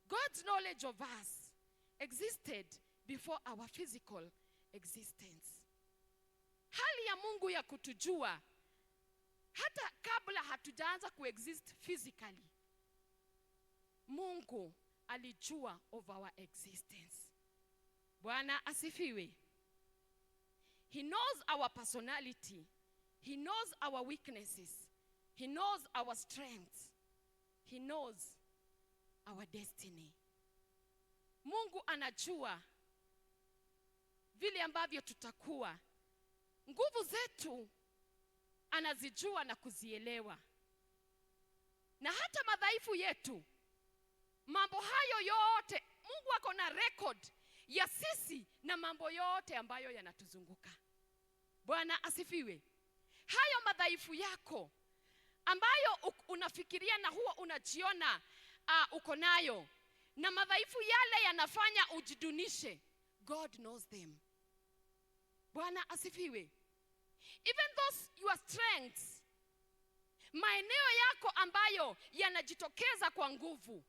God's knowledge of us existed before our physical existence. Hali ya Mungu ya kutujua hata kabla hatujaanza kuexist physically, Mungu alijua of our existence. Bwana asifiwe. He knows our personality. He knows our weaknesses. He knows our strengths. He knows our destiny. Mungu anajua vile ambavyo tutakuwa. Nguvu zetu anazijua na kuzielewa. Na hata madhaifu yetu, mambo hayo yote, Mungu ako na record ya sisi na mambo yote ambayo yanatuzunguka. Bwana asifiwe. Hayo madhaifu yako ambayo unafikiria na huwa unajiona uko nayo, na madhaifu yale yanafanya ujidunishe, God knows them. Bwana asifiwe. Even those your strengths, maeneo yako ambayo yanajitokeza kwa nguvu,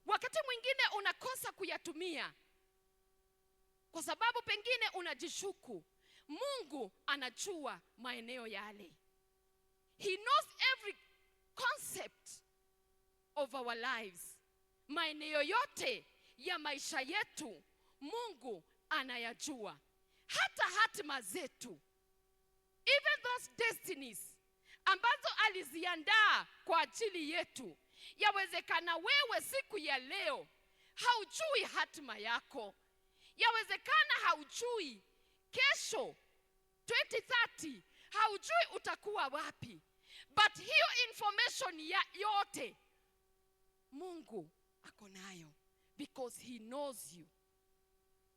wakati mwingine unakosa kuyatumia kwa sababu pengine unajishuku, Mungu anajua maeneo yale. He knows every concept of our lives. Maeneo yote ya maisha yetu Mungu anayajua. Hata hatima zetu, even those destinies ambazo aliziandaa kwa ajili yetu. Yawezekana wewe siku ya leo haujui hatima yako. Yawezekana haujui kesho 2030, haujui utakuwa wapi. But hiyo information yote Mungu ako nayo, because he knows you.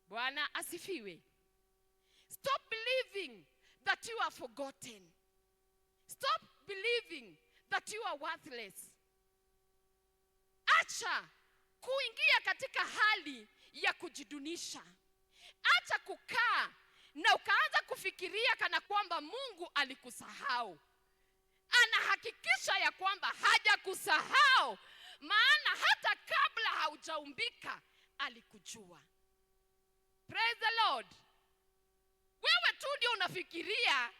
Bwana asifiwe. Stop believing that you are forgotten. Stop believing that you are worthless. Acha kuingia katika hali ya kujidunisha. Acha kukaa na ukaanza kufikiria kana kwamba Mungu alikusahau. Anahakikisha ya kwamba hajakusahau, maana hata kabla haujaumbika alikujua. Praise the Lord. Wewe tu ndio unafikiria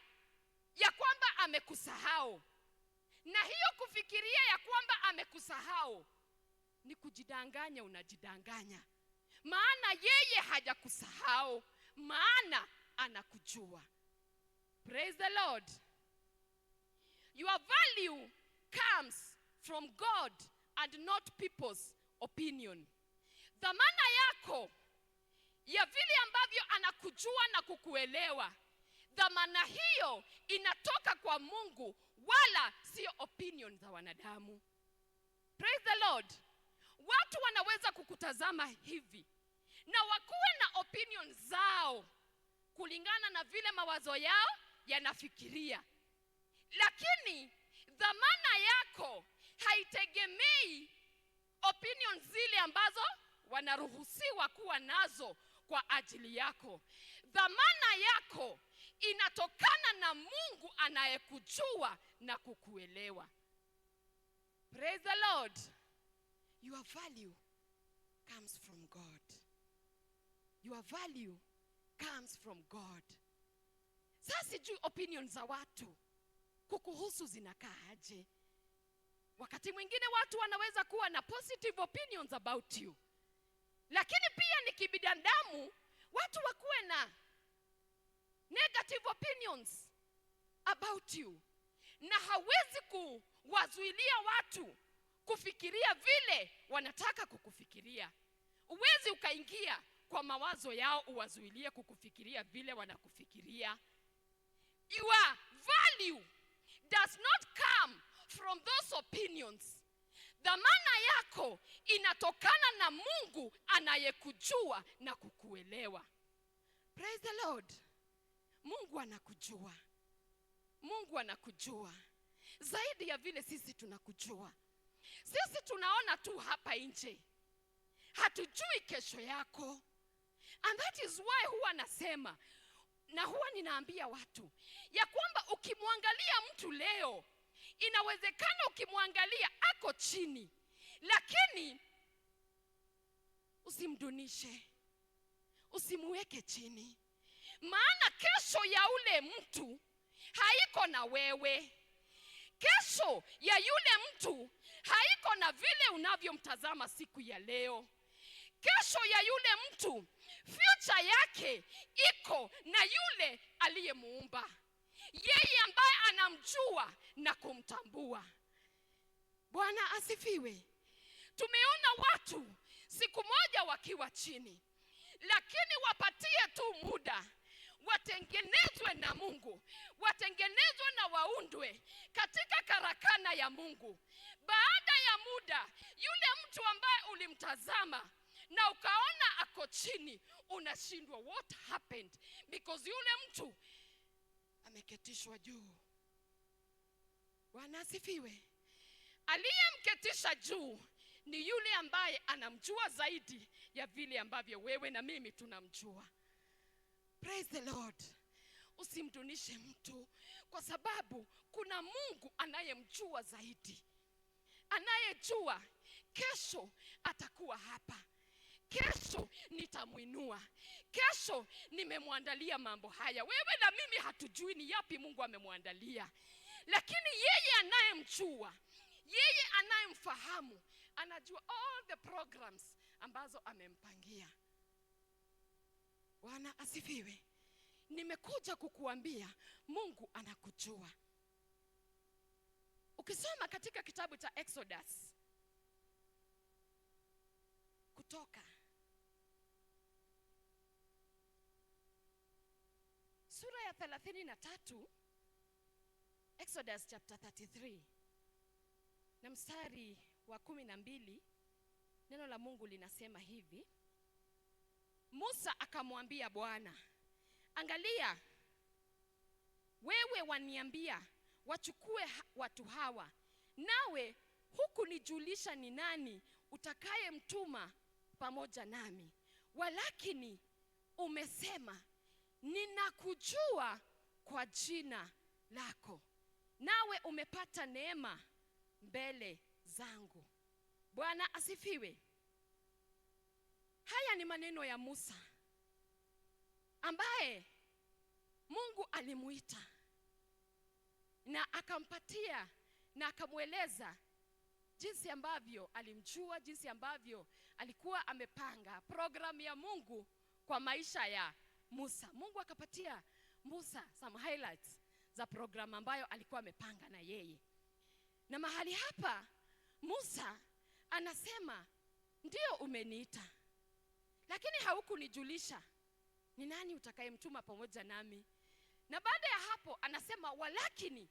ya kwamba amekusahau. Na hiyo kufikiria ya kwamba amekusahau ni kujidanganya, unajidanganya. Maana yeye hajakusahau, maana anakujua. Praise the Lord. Your value comes from God and not people's opinion. Dhamana yako ya vile ambavyo anakujua na kukuelewa, dhamana hiyo inatoka kwa Mungu, wala sio opinion za wanadamu. Praise the Lord. Watu wanaweza kukutazama hivi na wakuwe na opinion zao kulingana na vile mawazo yao yanafikiria. Lakini dhamana yako haitegemei opinion zile ambazo wanaruhusiwa kuwa nazo kwa ajili yako. Dhamana yako inatokana na Mungu anayekujua na kukuelewa. Praise the Lord. Your value comes from God. Your value comes from God. Sasa sijui opinions za watu kukuhusu zinakaa aje. Wakati mwingine watu wanaweza kuwa na positive opinions about you, lakini pia ni kibinadamu watu wakuwe na negative opinions about you. Na hawezi kuwazuilia watu kufikiria vile wanataka kukufikiria. Uwezi ukaingia kwa mawazo yao uwazuilie kukufikiria vile wanakufikiria. Your value does not come from those opinions. Dhamana yako inatokana na Mungu anayekujua na kukuelewa. Praise the Lord. Mungu anakujua. Mungu anakujua zaidi ya vile sisi tunakujua. Sisi tunaona tu hapa nje, hatujui kesho yako. And that is why huwa nasema na huwa ninaambia watu ya kwamba ukimwangalia mtu leo, inawezekana ukimwangalia ako chini, lakini usimdunishe, usimuweke chini, maana kesho ya ule mtu haiko na wewe. Kesho ya yule mtu haiko na vile unavyomtazama siku ya leo. Kesho ya yule mtu, future yake iko na yule aliyemuumba, yeye ambaye anamjua na kumtambua. Bwana asifiwe. Tumeona watu siku moja wakiwa chini, lakini wapatie tu muda, watengenezwe na Mungu, watengenezwe na waundwe katika karakana ya Mungu. Baada ya muda, yule mtu ambaye ulimtazama na ukaona ako chini, unashindwa what happened, because yule mtu ameketishwa juu. Bwana asifiwe. Aliyemketisha juu ni yule ambaye anamjua zaidi ya vile ambavyo wewe na mimi tunamjua. Praise the Lord. Usimdunishe mtu, kwa sababu kuna Mungu anayemjua zaidi, anayejua kesho atakuwa hapa, kesho nitamuinua, kesho nimemwandalia mambo haya. Wewe na mimi hatujui ni yapi Mungu amemwandalia, lakini yeye anayemjua, yeye anayemfahamu, anajua all the programs ambazo amempangia. Bwana asifiwe. Nimekuja kukuambia Mungu anakujua. Ukisoma katika kitabu cha Exodus, Kutoka sura ya 33, Exodus chapter 33 na mstari wa 12, neno la Mungu linasema hivi: Musa akamwambia Bwana, angalia, wewe waniambia wachukue watu hawa, nawe hukunijulisha ni nani utakayemtuma pamoja nami. Walakini umesema, ninakujua kwa jina lako, nawe umepata neema mbele zangu. Bwana asifiwe. Haya ni maneno ya Musa ambaye Mungu alimuita na akampatia na akamweleza jinsi ambavyo alimjua, jinsi ambavyo alikuwa amepanga program ya Mungu kwa maisha ya Musa. Mungu akapatia Musa some highlights za program ambayo alikuwa amepanga na yeye. Na mahali hapa Musa anasema, ndio umeniita, lakini haukunijulisha ni nani utakayemtuma pamoja nami. Na baada ya hapo anasema, walakini,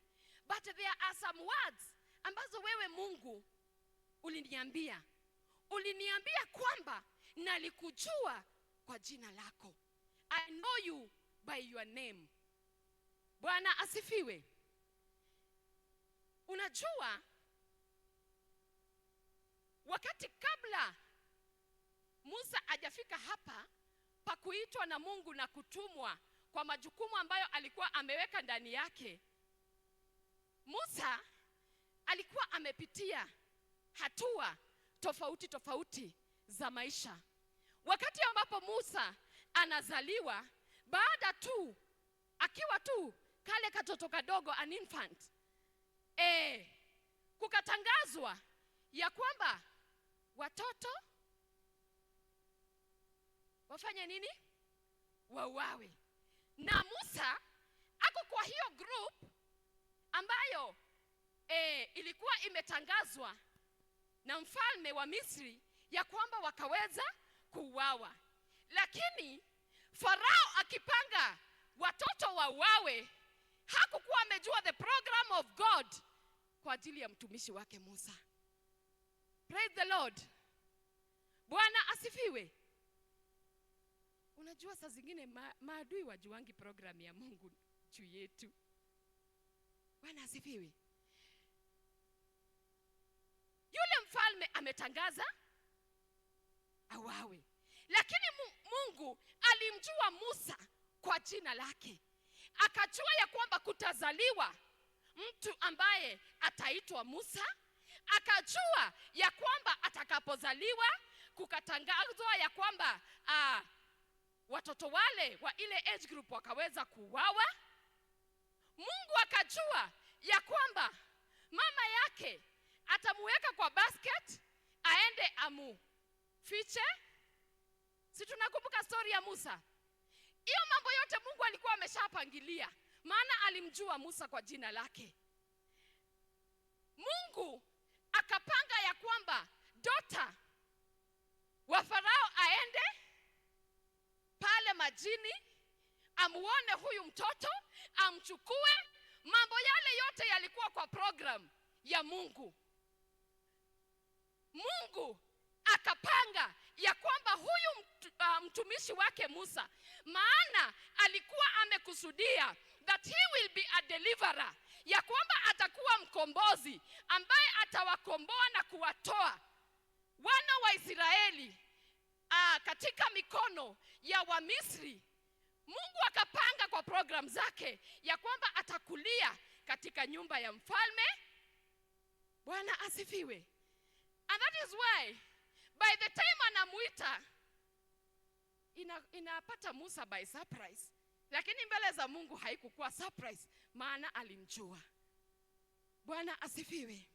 but there are some words ambazo wewe Mungu uliniambia. Uliniambia kwamba nalikujua kwa jina lako. I know you by your name. Bwana asifiwe. Unajua, wakati kabla Musa hajafika hapa pa kuitwa na Mungu na kutumwa kwa majukumu ambayo alikuwa ameweka ndani yake, Musa alikuwa amepitia hatua tofauti tofauti za maisha. Wakati ambapo Musa anazaliwa, baada tu akiwa tu kale katoto kadogo, an infant, kukatangazwa ya kwamba watoto wafanye nini? Wauawe. Na Musa ako kwa hiyo group ambayo ilikuwa imetangazwa na mfalme wa Misri ya kwamba wakaweza kuuawa. Lakini Farao akipanga watoto wauawe, hakukuwa amejua the program of God kwa ajili ya mtumishi wake Musa. Praise the Lord. Bwana asifiwe. Unajua saa zingine maadui wajuangi program ya Mungu juu yetu. Bwana asifiwe. Yule mfalme ametangaza awawe, lakini Mungu alimjua Musa kwa jina lake. Akajua ya kwamba kutazaliwa mtu ambaye ataitwa Musa. Akajua ya kwamba atakapozaliwa kukatangazwa ya kwamba watoto wale wa ile age group wakaweza kuuawa. Mungu akajua ya kwamba mama yake atamuweka kwa basket aende amufiche. Si tunakumbuka story ya Musa? Hiyo mambo yote Mungu alikuwa ameshapangilia, maana alimjua Musa kwa jina lake. Mungu akapanga ya kwamba daughter wa Farao aende pale majini, amuone huyu mtoto, amchukue. Mambo yale yote yalikuwa kwa program ya Mungu. Mungu akapanga ya kwamba huyu mtumishi wake Musa, maana alikuwa amekusudia that he will be a deliverer, ya kwamba atakuwa mkombozi ambaye atawakomboa na kuwatoa wana wa Israeli katika mikono ya Wamisri. Mungu akapanga kwa program zake ya kwamba atakulia katika nyumba ya mfalme. Bwana asifiwe. And that is why by the time anamuita inapata Musa by surprise, lakini mbele za Mungu haikukuwa surprise, maana alimjua. Bwana asifiwe.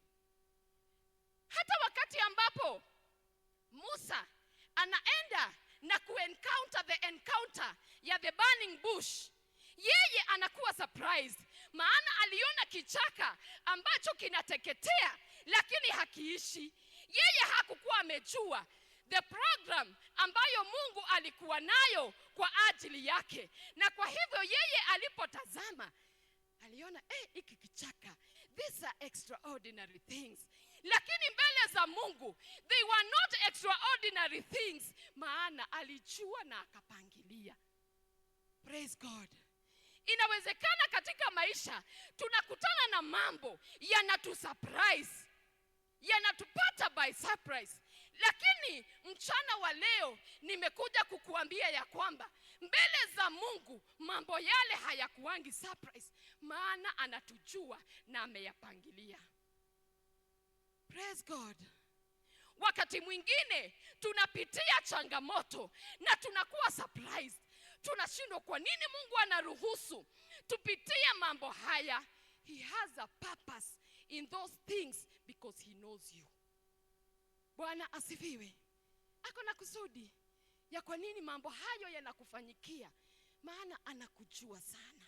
Hata wakati ambapo Musa anaenda na kuencounter the encounter ya the burning bush, yeye anakuwa surprised, maana aliona kichaka ambacho kinateketea lakini hakiishi. Yeye hakukuwa amejua the program ambayo Mungu alikuwa nayo kwa ajili yake. Na kwa hivyo yeye alipotazama aliona hiki kichaka, these are extraordinary things. Lakini mbele za Mungu they were not extraordinary things, maana alijua na akapangilia. Praise God. Inawezekana katika maisha tunakutana na mambo yanatusurprise, yanatupata by surprise. Lakini mchana wa leo nimekuja kukuambia ya kwamba mbele za Mungu mambo yale hayakuangi surprise, maana anatujua na ameyapangilia. Praise God. Wakati mwingine tunapitia changamoto na tunakuwa surprised. Tunashindwa kwa nini Mungu anaruhusu tupitie mambo haya. He has a purpose in those things because he knows you. Bwana asifiwe. Ako na kusudi ya kwa nini mambo hayo yanakufanyikia, maana anakujua sana.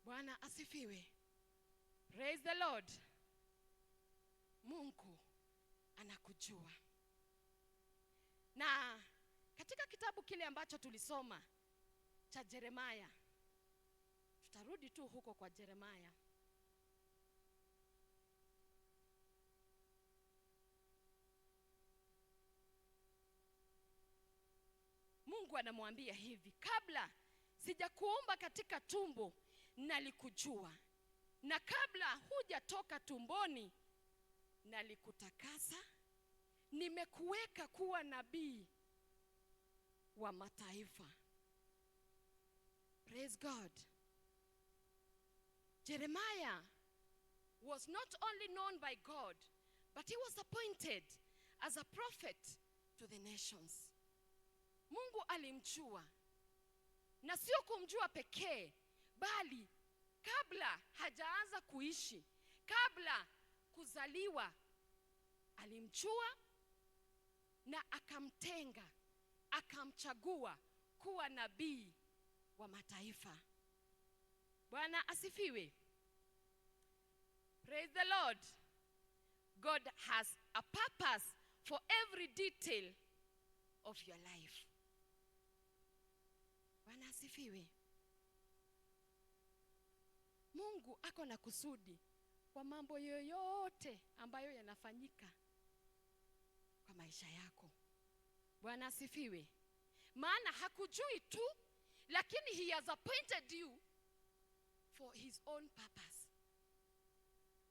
Bwana asifiwe. Praise the Lord. Mungu anakujua. Na katika kitabu kile ambacho tulisoma cha Yeremia, tutarudi tu huko kwa Yeremia. Mungu anamwambia hivi: kabla sijakuumba katika tumbo nalikujua, na kabla hujatoka tumboni nalikutakasa. Nimekuweka kuwa nabii wa mataifa. Praise God. Jeremiah was not only known by God, but he was appointed as a prophet to the nations. Mungu alimjua, na sio kumjua pekee, bali kabla hajaanza kuishi, kabla kuzaliwa, alimjua na akamtenga, akamchagua kuwa nabii wa mataifa. Bwana asifiwe. Praise the Lord. God has a purpose for every detail of your life. Bwana asifiwe. Mungu ako na kusudi kwa mambo yoyote ambayo yanafanyika kwa maisha yako. Bwana asifiwe. maana hakujui tu, lakini he has appointed you for his own purpose.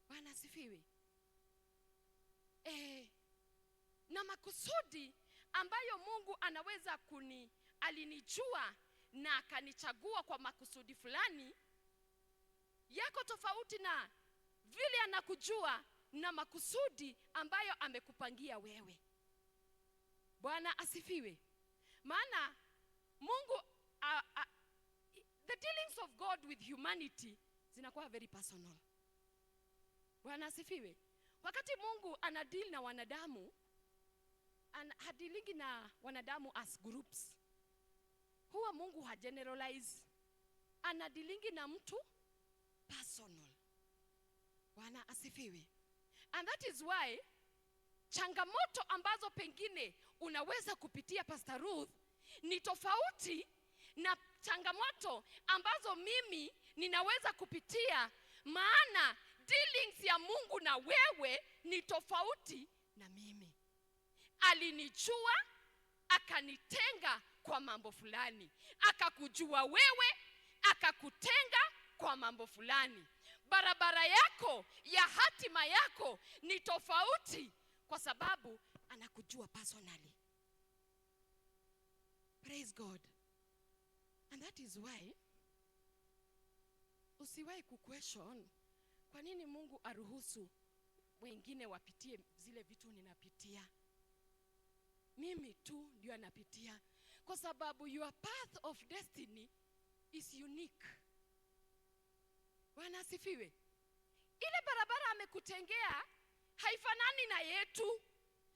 Bwana asifiwe. Na makusudi ambayo Mungu anaweza alinijua na akanichagua kwa makusudi fulani yako tofauti na vile anakujua na makusudi ambayo amekupangia wewe. Bwana asifiwe. Maana Mungu the dealings of God with humanity zinakuwa very personal. Bwana asifiwe. Wakati Mungu anadeal na wanadamu, hadilingi na wanadamu as groups. Huwa Mungu hageneralize, anadilingi na mtu personal. Bwana asifiwe. And that is why changamoto ambazo pengine unaweza kupitia Pastor Ruth ni tofauti na changamoto ambazo mimi ninaweza kupitia, maana dealings ya Mungu na wewe ni tofauti na mimi. Alinijua, akanitenga kwa mambo fulani. Akakujua wewe, akakutenga kwa mambo fulani. Barabara yako ya hatima yako ni tofauti kwa sababu anakujua personally. Praise God. And that is why usiwahi kuquestion kwa nini Mungu aruhusu wengine wapitie zile vitu ninapitia. Mimi tu ndio anapitia kwa sababu your path of destiny is unique. Bwana asifiwe. Ile barabara amekutengea haifanani na yetu.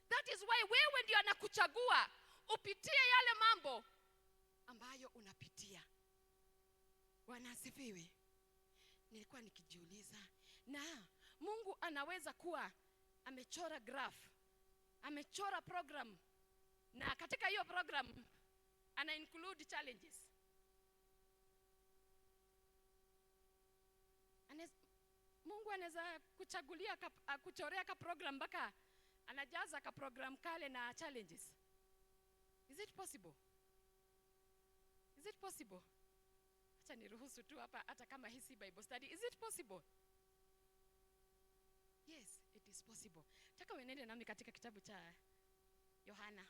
That is why wewe ndio anakuchagua upitie yale mambo ambayo unapitia. Bwana asifiwe. Nilikuwa nikijiuliza, na Mungu anaweza kuwa amechora graph, amechora program, na katika hiyo program ana include challenges. Mungu anaweza kuchagulia kuchorea ka program mpaka anajaza ka program kale na challenges. Is it possible? Is it possible? Acha niruhusu tu hapa hata kama hii si Bible study. Is it possible? Yes, it is possible. Taka uenende nami katika kitabu cha Yohana.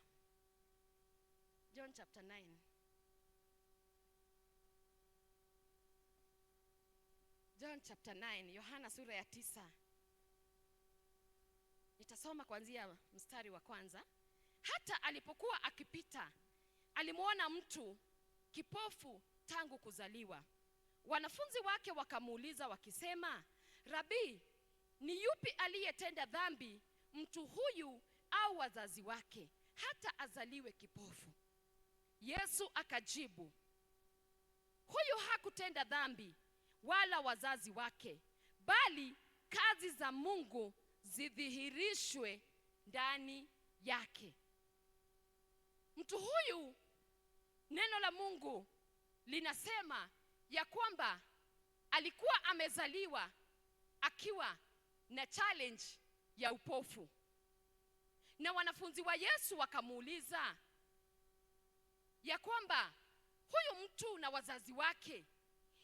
John chapter 9. John chapter 9, Yohana sura ya 9. Nitasoma kuanzia mstari wa kwanza. Hata alipokuwa akipita, alimuona mtu kipofu tangu kuzaliwa. Wanafunzi wake wakamuuliza wakisema, Rabi, ni yupi aliyetenda dhambi, mtu huyu au wazazi wake, hata azaliwe kipofu? Yesu akajibu, huyu hakutenda dhambi wala wazazi wake, bali kazi za Mungu zidhihirishwe ndani yake. Mtu huyu, neno la Mungu linasema ya kwamba alikuwa amezaliwa akiwa na challenge ya upofu. Na wanafunzi wa Yesu wakamuuliza ya kwamba huyu mtu na wazazi wake,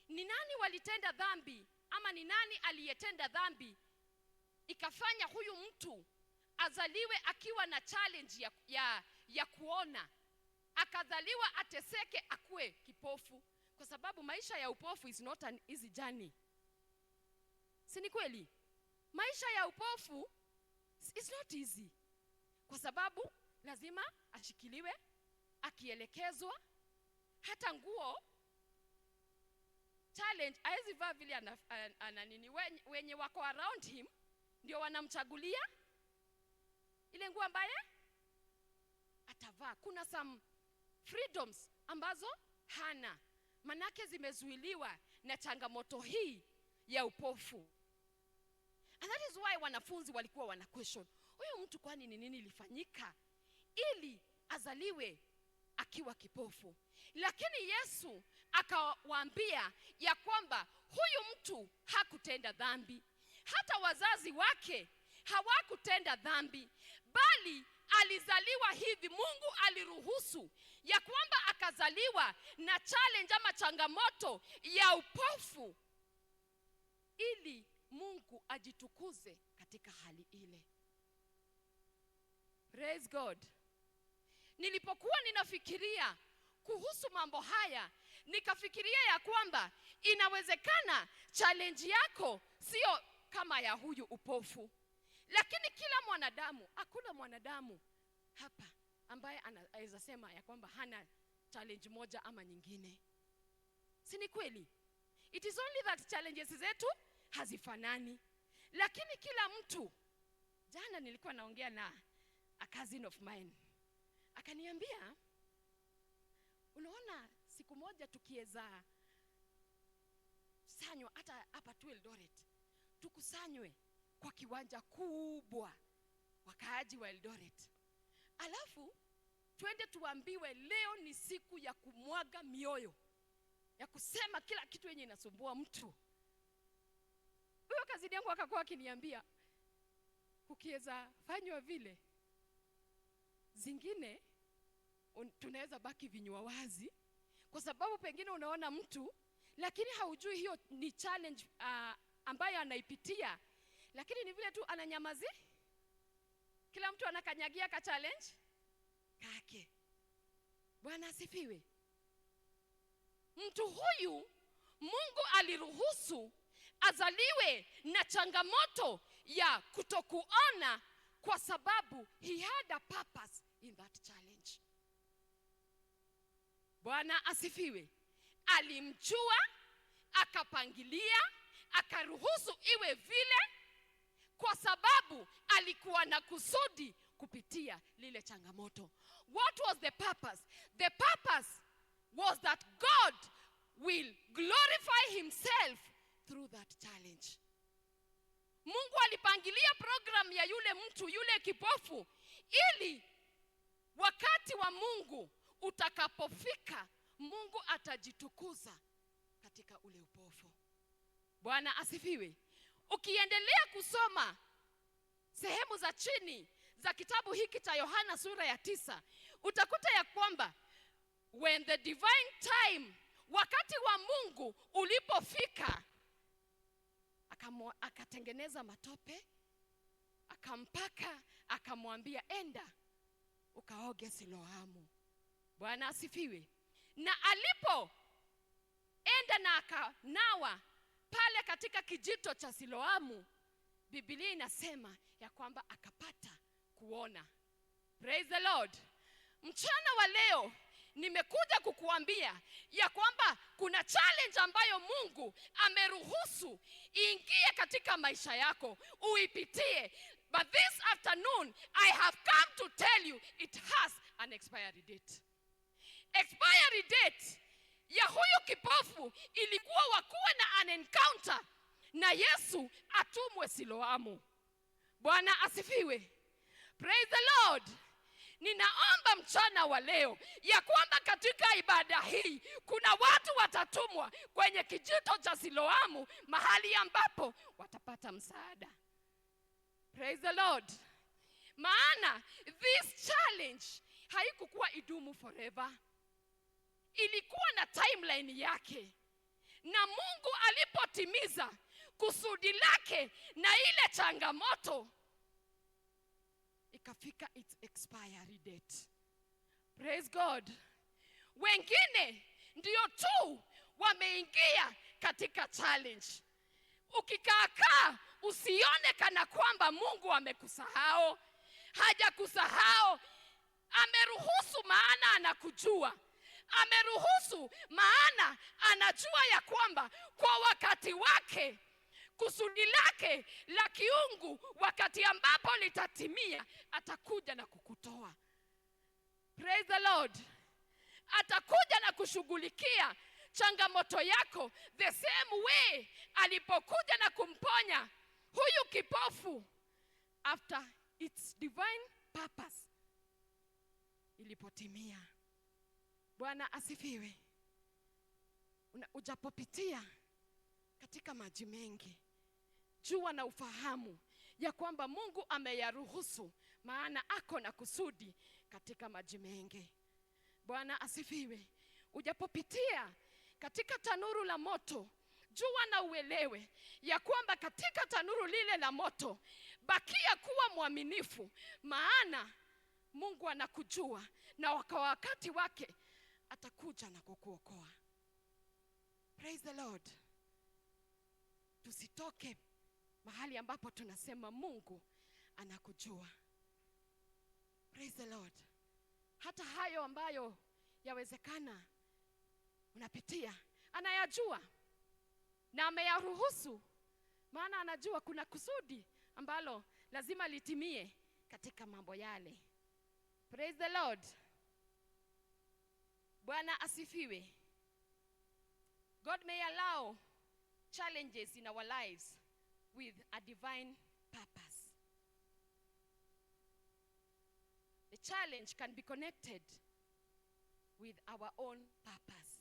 ni nani walitenda dhambi, ama ni nani aliyetenda dhambi ikafanya huyu mtu azaliwe akiwa na challenge ya kuona, akazaliwa ateseke akue kipofu? Kwa sababu maisha ya upofu is not an easy journey. Si ni kweli? Maisha ya upofu is not easy. Kwa sababu lazima ashikiliwe, akielekezwa, hata nguo challenge haizi vaa vile ananini, wenye wako around him ndio wanamchagulia ile nguo ambaye atavaa. Kuna some freedoms ambazo hana, manake zimezuiliwa na changamoto hii ya upofu. And that is why wanafunzi walikuwa wana question, huyu mtu kwani ni nini ilifanyika ili azaliwe akiwa kipofu? Lakini Yesu akawaambia ya kwamba huyu mtu hakutenda dhambi, hata wazazi wake hawakutenda dhambi, bali alizaliwa hivi. Mungu aliruhusu ya kwamba akazaliwa na challenge ama changamoto ya upofu, ili Mungu ajitukuze katika hali ile. Praise God. Nilipokuwa ninafikiria kuhusu mambo haya, nikafikiria ya kwamba inawezekana challenge yako sio kama ya huyu upofu. Lakini kila mwanadamu, hakuna mwanadamu hapa ambaye anaweza sema ya kwamba hana challenge moja ama nyingine. Si ni kweli? It is only that challenges zetu hazifanani. Lakini kila mtu, jana nilikuwa naongea na a cousin of mine, akaniambia, unaona siku moja tukieza sanywa hata hapa tu Eldoret, tukusanywe kwa kiwanja kubwa wakaaji wa Eldoret, alafu twende tuambiwe leo ni siku ya kumwaga mioyo, ya kusema kila kitu yenye inasumbua mtu. Huyo kazi yangu akakuwa akiniambia, ukiweza fanywa vile, zingine tunaweza baki vinywa wazi, kwa sababu pengine unaona mtu lakini haujui hiyo ni challenge ambayo anaipitia, lakini ni vile tu ananyamazi. Kila mtu anakanyagia ka challenge kake. Bwana asifiwe. Mtu huyu Mungu aliruhusu azaliwe na changamoto ya kutokuona, kwa sababu he had a purpose in that challenge. Bwana asifiwe. Alimjua, akapangilia, akaruhusu iwe vile, kwa sababu alikuwa na kusudi kupitia lile changamoto. What was the purpose? The purpose was that God will glorify himself through that challenge. Mungu alipangilia program ya yule mtu, yule kipofu, ili wakati wa Mungu utakapofika, Mungu atajitukuza katika ule upofu. Bwana asifiwe. Ukiendelea kusoma sehemu za chini za kitabu hiki cha Yohana sura ya 9, utakuta ya kwamba when the divine time, wakati wa Mungu ulipofika, akatengeneza matope, akampaka, akamwambia enda ukaoge Siloamu. Bwana asifiwe. Na alipo enda na akanawa pale katika kijito cha Siloamu, Biblia inasema ya kwamba akapata kuona. Praise the Lord. Mchana wa leo nimekuja kukuambia ya kwamba kuna challenge ambayo Mungu ameruhusu iingie katika maisha yako, uipitie. But this afternoon I have come to tell you it has an expiry date. Expiry date ya huyu kipofu ilikuwa wakuwe na an encounter na Yesu atumwe Siloamu. Bwana asifiwe. Praise the Lord. Ninaomba mchana wa leo ya kwamba katika ibada hii kuna watu watatumwa kwenye kijito cha Siloamu, mahali ambapo watapata msaada. Praise the Lord. Maana this challenge haikukuwa idumu forever. Ilikuwa na timeline yake. Na Mungu alipotimiza kusudi lake na ile changamoto, ikafika its expiry date. Praise God. Wengine ndio tu wameingia katika challenge. Ukikaa usione kana kwamba Mungu amekusahau. Hajakusahau. Ameruhusu maana anakujua. Ameruhusu maana anajua ya kwamba kwa wakati wake kusudi lake la kiungu, wakati ambapo litatimia, atakuja na kukutoa. Praise the Lord. Atakuja na kushughulikia changamoto yako the same way alipokuja na kumponya huyu kipofu after its divine purpose ilipotimia. Bwana asifiwe. Ujapopitia katika maji mengi, jua na ufahamu ya kwamba Mungu ameyaruhusu, maana ako na kusudi katika maji mengi. Bwana asifiwe. Ujapopitia katika tanuru la moto, jua na uelewe ya kwamba katika tanuru lile la moto, bakia kuwa mwaminifu, maana Mungu anakujua na kwa wakati wake atakuja na kukuokoa. Praise the Lord. Tusitoke mahali ambapo tunasema Mungu anakujua. Praise the Lord. Hata hayo ambayo yawezekana unapitia, anayajua na ameyaruhusu, maana anajua kuna kusudi ambalo lazima litimie katika mambo yale. Praise the Lord. Bwana asifiwe. God may allow challenges in our lives with a divine purpose. The challenge can be connected with our own purpose.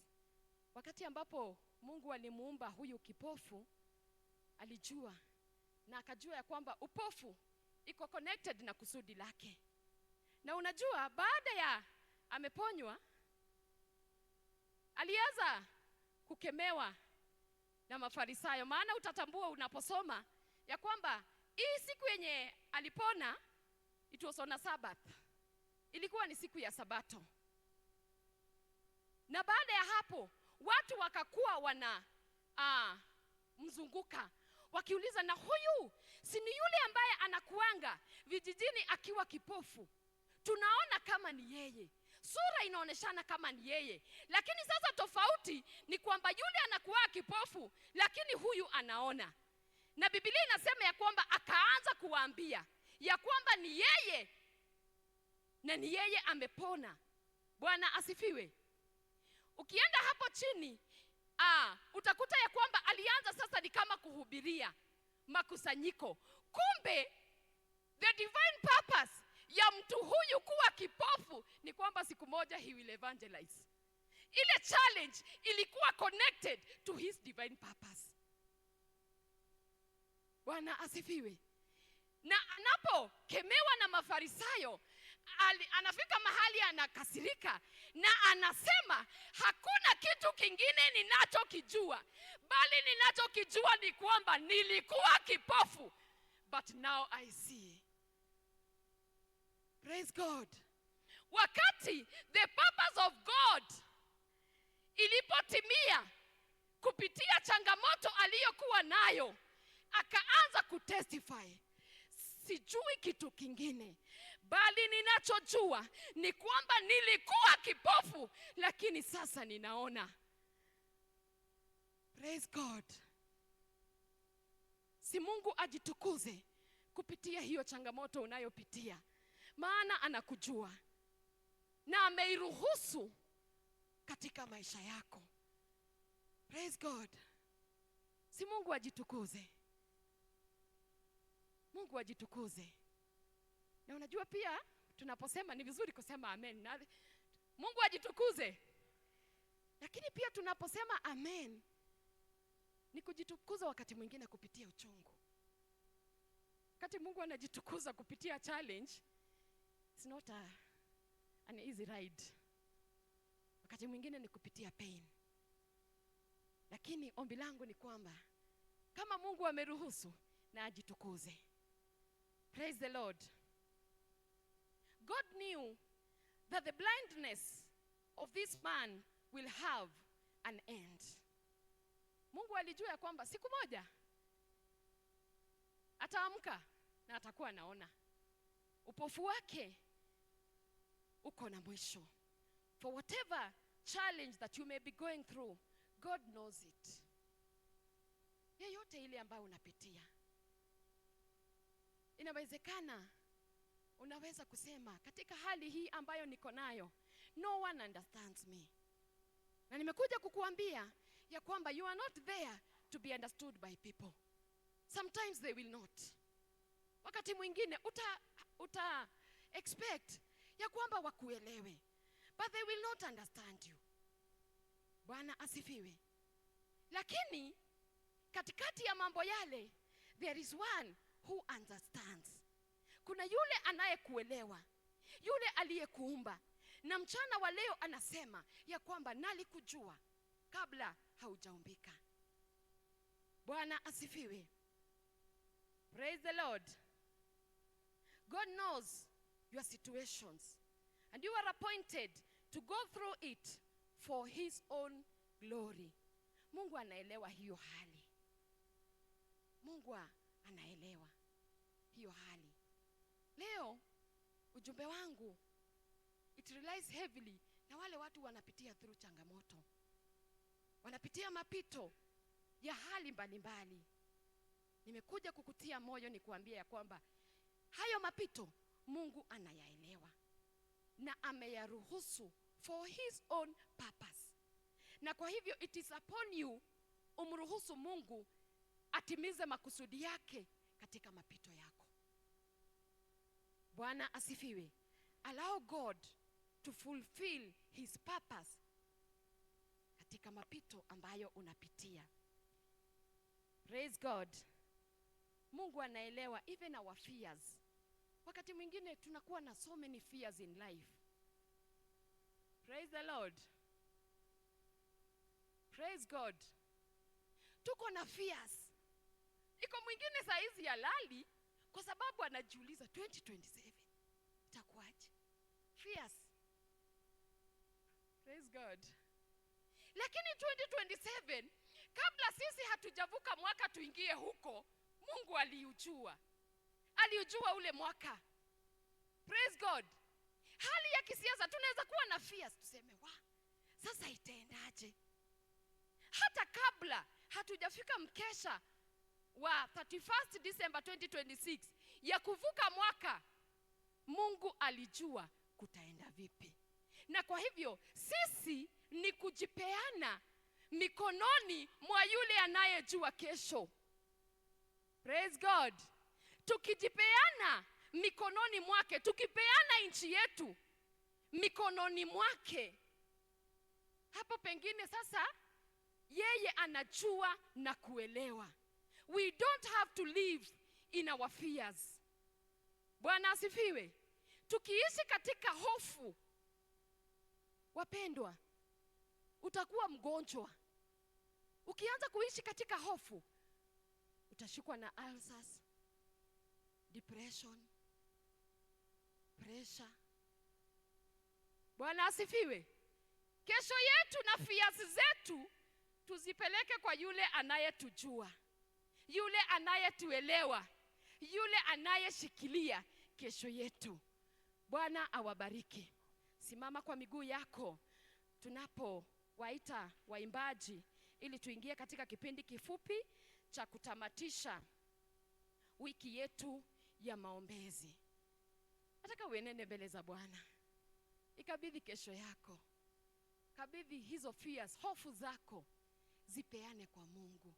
Wakati ambapo Mungu alimuumba huyu kipofu, alijua na akajua ya kwamba upofu iko connected na kusudi lake. Na unajua, baada ya ameponywa, alianza kukemewa na Mafarisayo. Maana utatambua unaposoma ya kwamba hii siku yenye alipona, it was on a Sabbath. Ilikuwa ni siku ya Sabato. Na baada ya hapo, watu wakakuwa wana mzunguka, wakiuliza, na huyu si ni yule ambaye anakuanga vijijini akiwa kipofu? Tunaona kama ni yeye, sura inaoneshana kama ni yeye, lakini sasa tofauti ni kwamba yule anakuwa kipofu, lakini huyu anaona. Na Biblia inasema ya kwamba akaanza kuwaambia ya kwamba ni yeye na ni yeye amepona. Bwana asifiwe. Ukienda hapo chini, utakuta ya kwamba alianza sasa ni kama kuhubiria makusanyiko. Kumbe the divine purpose ya mtu huyu kuwa kipofu ni kwamba siku moja he will evangelize. Ile challenge ilikuwa connected to his divine purpose. Bwana asifiwe. Na anapokemewa na Mafarisayo, anafika mahali anakasirika na anasema, hakuna kitu kingine ninachokijua, bali ninachokijua ni kwamba nilikuwa kipofu, but now I see. Praise God. Wakati the purpose of God ilipotimia kupitia changamoto aliyokuwa nayo, akaanza kutestify, sijui kitu kingine, bali ninachojua ni kwamba nilikuwa kipofu, lakini sasa ninaona. Praise God. Si Mungu ajitukuze kupitia hiyo changamoto unayopitia, maana anakujua na ameiruhusu katika maisha yako. Praise God. Si Mungu ajitukuze. Mungu ajitukuze. Na unajua pia tunaposema ni vizuri kusema amen. Na Mungu ajitukuze. Lakini pia tunaposema amen ni kujitukuza wakati mwingine kupitia uchungu. Wakati Mungu anajitukuza kupitia challenge, it's not an easy ride. Wakati mwingine ni kupitia pain. Lakini ombi langu ni kwamba kama Mungu ameruhusu, na ajitukuze. Praise the Lord. God knew that the blindness of this man will have an end. Mungu alijua ya kwamba siku moja ataamka na atakuwa anaona. Upofu wake uko na mwisho. For whatever challenge that you may be going through, God knows it. Yeyote ile ambayo unapitia, inawezekana unaweza kusema, katika hali hii ambayo niko nayo, no one understands me. Na nimekuja kukuambia ya kwamba you are not there to be understood by people. Sometimes they will not. Wakati mwingine uta expect ya kwamba wakuelewe, but they will not understand you. Bwana asifiwe. Lakini katikati ya mambo yale, there is one who understands. Kuna yule anayekuelewa, yule aliyekuumba, Na mchana wa leo anasema ya kwamba nalikujua kabla haujaumbika. Bwana asifiwe. Praise the Lord. God knows your situations, and you are appointed to go through it for his own glory. Mungu anaelewa hiyo hali. Mungu anaelewa hiyo hali. Leo ujumbe wangu it relies heavily na wale watu wanapitia through changamoto, wanapitia mapito ya hali mbalimbali. Nimekuja kukutia moyo ni kuambia ya kwamba hayo mapito Mungu anayaelewa na ameyaruhusu for his own purpose. Na kwa hivyo it is upon you umruhusu Mungu atimize makusudi yake katika mapito yako. Bwana asifiwe. Allow God to fulfill his purpose katika mapito ambayo unapitia. Praise God. Mungu anaelewa even our fears. Wakati mwingine tunakuwa na so many fears in life. Praise the Lord. Praise God. Tuko na fears. Iko mwingine saa hizi halali kwa sababu anajiuliza 2027 itakuwaje? Fears. Praise God. Lakini 2027 kabla sisi hatujavuka mwaka tuingie huko, Mungu aliujua. Aliujua ule mwaka. Praise God. Hali ya kisiasa tunaweza kuwa na fears, tuseme sasa itaendaje? Hata kabla hatujafika mkesha wa 31st December 2026 ya kuvuka mwaka, Mungu alijua kutaenda vipi. Na kwa hivyo sisi ni kujipeana mikononi mwa yule anayejua kesho. Praise God. Tukijipeana mikononi mwake, tukipeana nchi yetu mikononi mwake, hapo pengine sasa yeye anajua na kuelewa. We don't have to live in our fears. Bwana asifiwe. Tukiishi katika hofu, wapendwa, utakuwa mgonjwa. Ukianza kuishi katika hofu, utashikwa na ulcers, depression, pressure. Bwana asifiwe. Kesho yetu na fears zetu tuzipeleke kwa yule anayetujua, yule anayetuelewa, yule anayeshikilia kesho yetu. Bwana awabariki. Simama kwa miguu yako tunapowaita waimbaji ili tuingie katika kipindi kifupi cha kutamatisha wiki yetu ya maombezi. Nataka uenende mbele za Bwana. Ikabidhi kesho yako. Kabidhi hizo fears, hofu zako, zipeane kwa Mungu.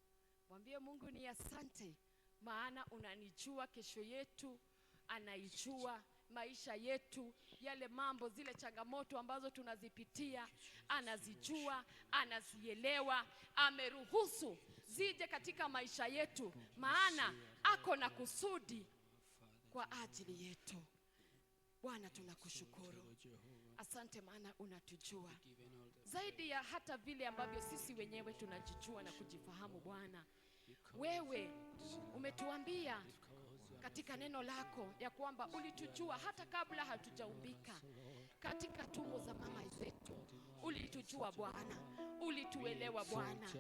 Mwambie Mungu ni asante, maana unanijua kesho yetu, anaijua maisha yetu, yale mambo, zile changamoto ambazo tunazipitia, anazijua, anazielewa, ameruhusu zije katika maisha yetu, maana ako na kusudi kwa ajili yetu. Bwana tunakushukuru. Asante maana unatujua zaidi ya hata vile ambavyo sisi wenyewe tunajijua na kujifahamu. Bwana, wewe umetuambia katika neno lako ya kwamba ulitujua hata kabla hatujaumbika katika tumbo za mama zetu. Ulitujua Bwana, ulituelewa Bwana,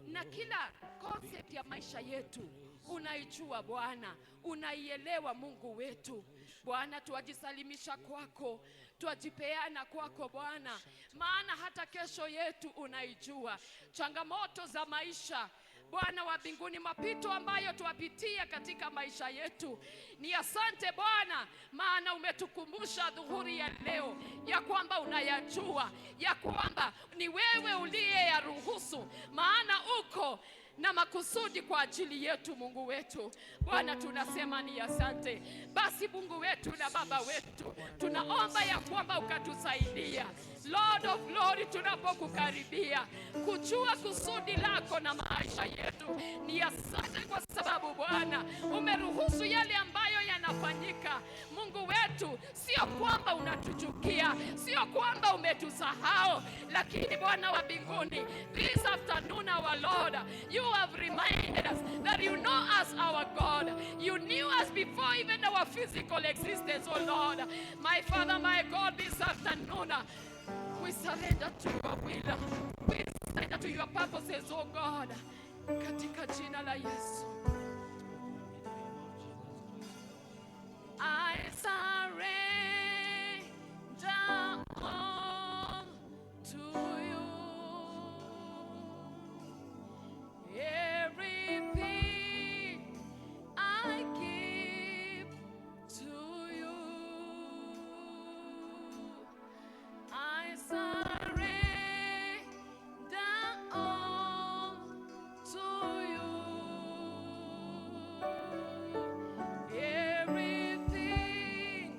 na kila concept ya maisha yetu unaijua Bwana, unaielewa Mungu wetu. Bwana, tuajisalimisha kwako, tuajipeana kwako Bwana, maana hata kesho yetu unaijua. Changamoto za maisha Bwana wa mbinguni, mapito ambayo tuwapitia katika maisha yetu, ni asante Bwana, maana umetukumbusha dhuhuri ya leo ya kwamba unayajua, ya kwamba ni wewe uliyeyaruhusu, maana uko na makusudi kwa ajili yetu. Mungu wetu Bwana, tunasema ni asante. Basi Mungu wetu na Baba wetu, tunaomba ya kwamba ukatusaidia Lord of glory, tunapokukaribia kujua kusudi lako na maisha yetu, ni asante kwa sababu Bwana umeruhusu yale ambayo yanafanyika. Mungu wetu, sio kwamba unatuchukia, sio kwamba umetusahau, lakini Bwana wa mbinguni, this afternoon our Lord, you have reminded us that you know us, our God. You knew us before even our physical existence, oh Lord. My Father, my God, this afternoon we surrender to your will. We surrender to your purposes, oh God. Katika jina la Yesu. I surrender all to you. Everything I give to you. I surrender all to you. Everything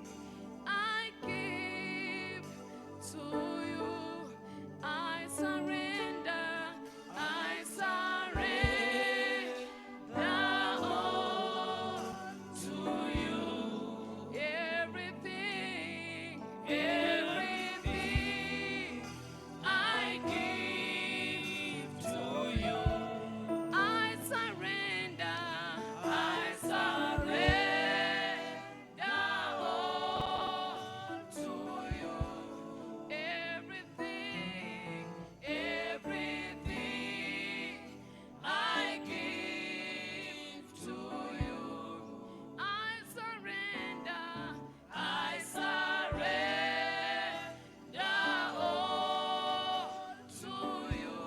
I give to you. I surrender. I surrender all to you. Everything, everything I give to you. I surrender. I surrender all to you. Everything, everything I give to you. I surrender. I surrender all to you.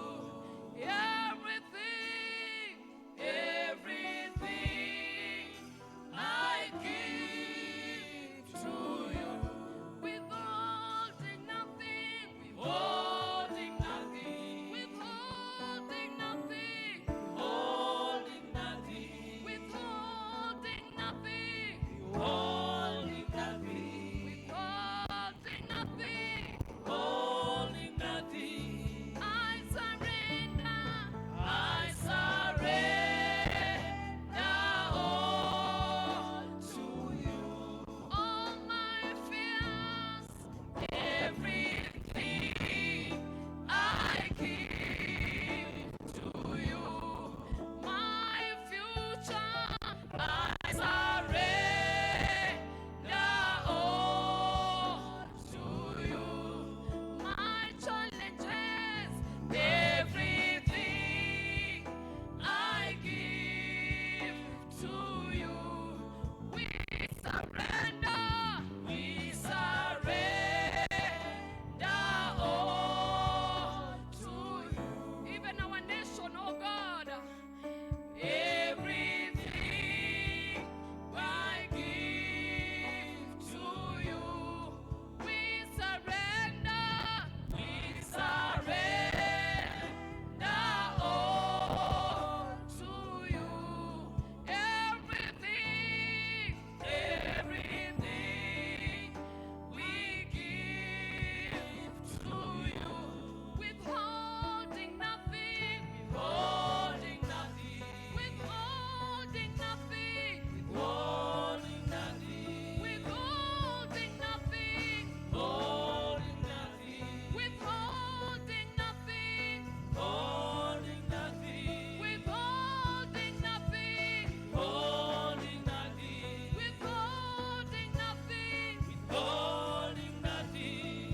Everything, everything I give to you. Withholding nothing, withholding nothing, withholding nothing, withholding nothing, withholding nothing, withholding nothing, withholding nothing, withholding nothing. I surrender. I surrender all to you. All my fears, everything I give to you. My future, I surrender all to you. My challenges, everything I give to you. We surrender. We surrender all to you. Even our nation, oh God. Everything I give to you. We surrender. We surrender all to you. Everything, everything we give to you. Withholding nothing, withholding nothing, withholding nothing, withholding nothing, withholding nothing, withholding nothing, withholding nothing, withholding nothing, withholding nothing, withholding nothing, withholding nothing, withholding nothing,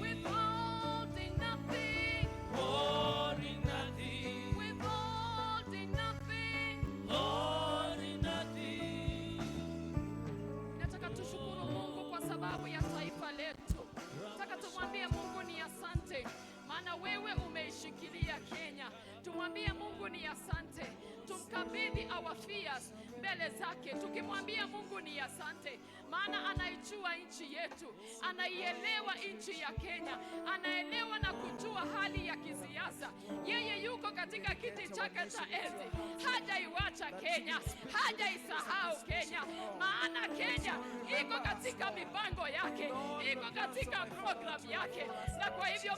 withholding nothing, withholding nothing, withholding nothing, withholding nothing. Nataka tushukuru Mungu kwa sababu ya taifa letu. Nataka tumwambie Mungu ni asante, maana wewe umeishikilia Kenya. Tumwambie Mungu ni asante. Tumkabidhi our fears mbele zake, tukimwambia Mungu ni asante, maana anaijua nchi yetu, anaielewa nchi ya Kenya, anaelewa na kujua hali ya kisiasa. Yeye yuko katika kiti chake cha enzi, hajaiwacha Kenya, hajaisahau Kenya, maana Kenya iko katika mipango yake, iko katika program yake. Na kwa hivyo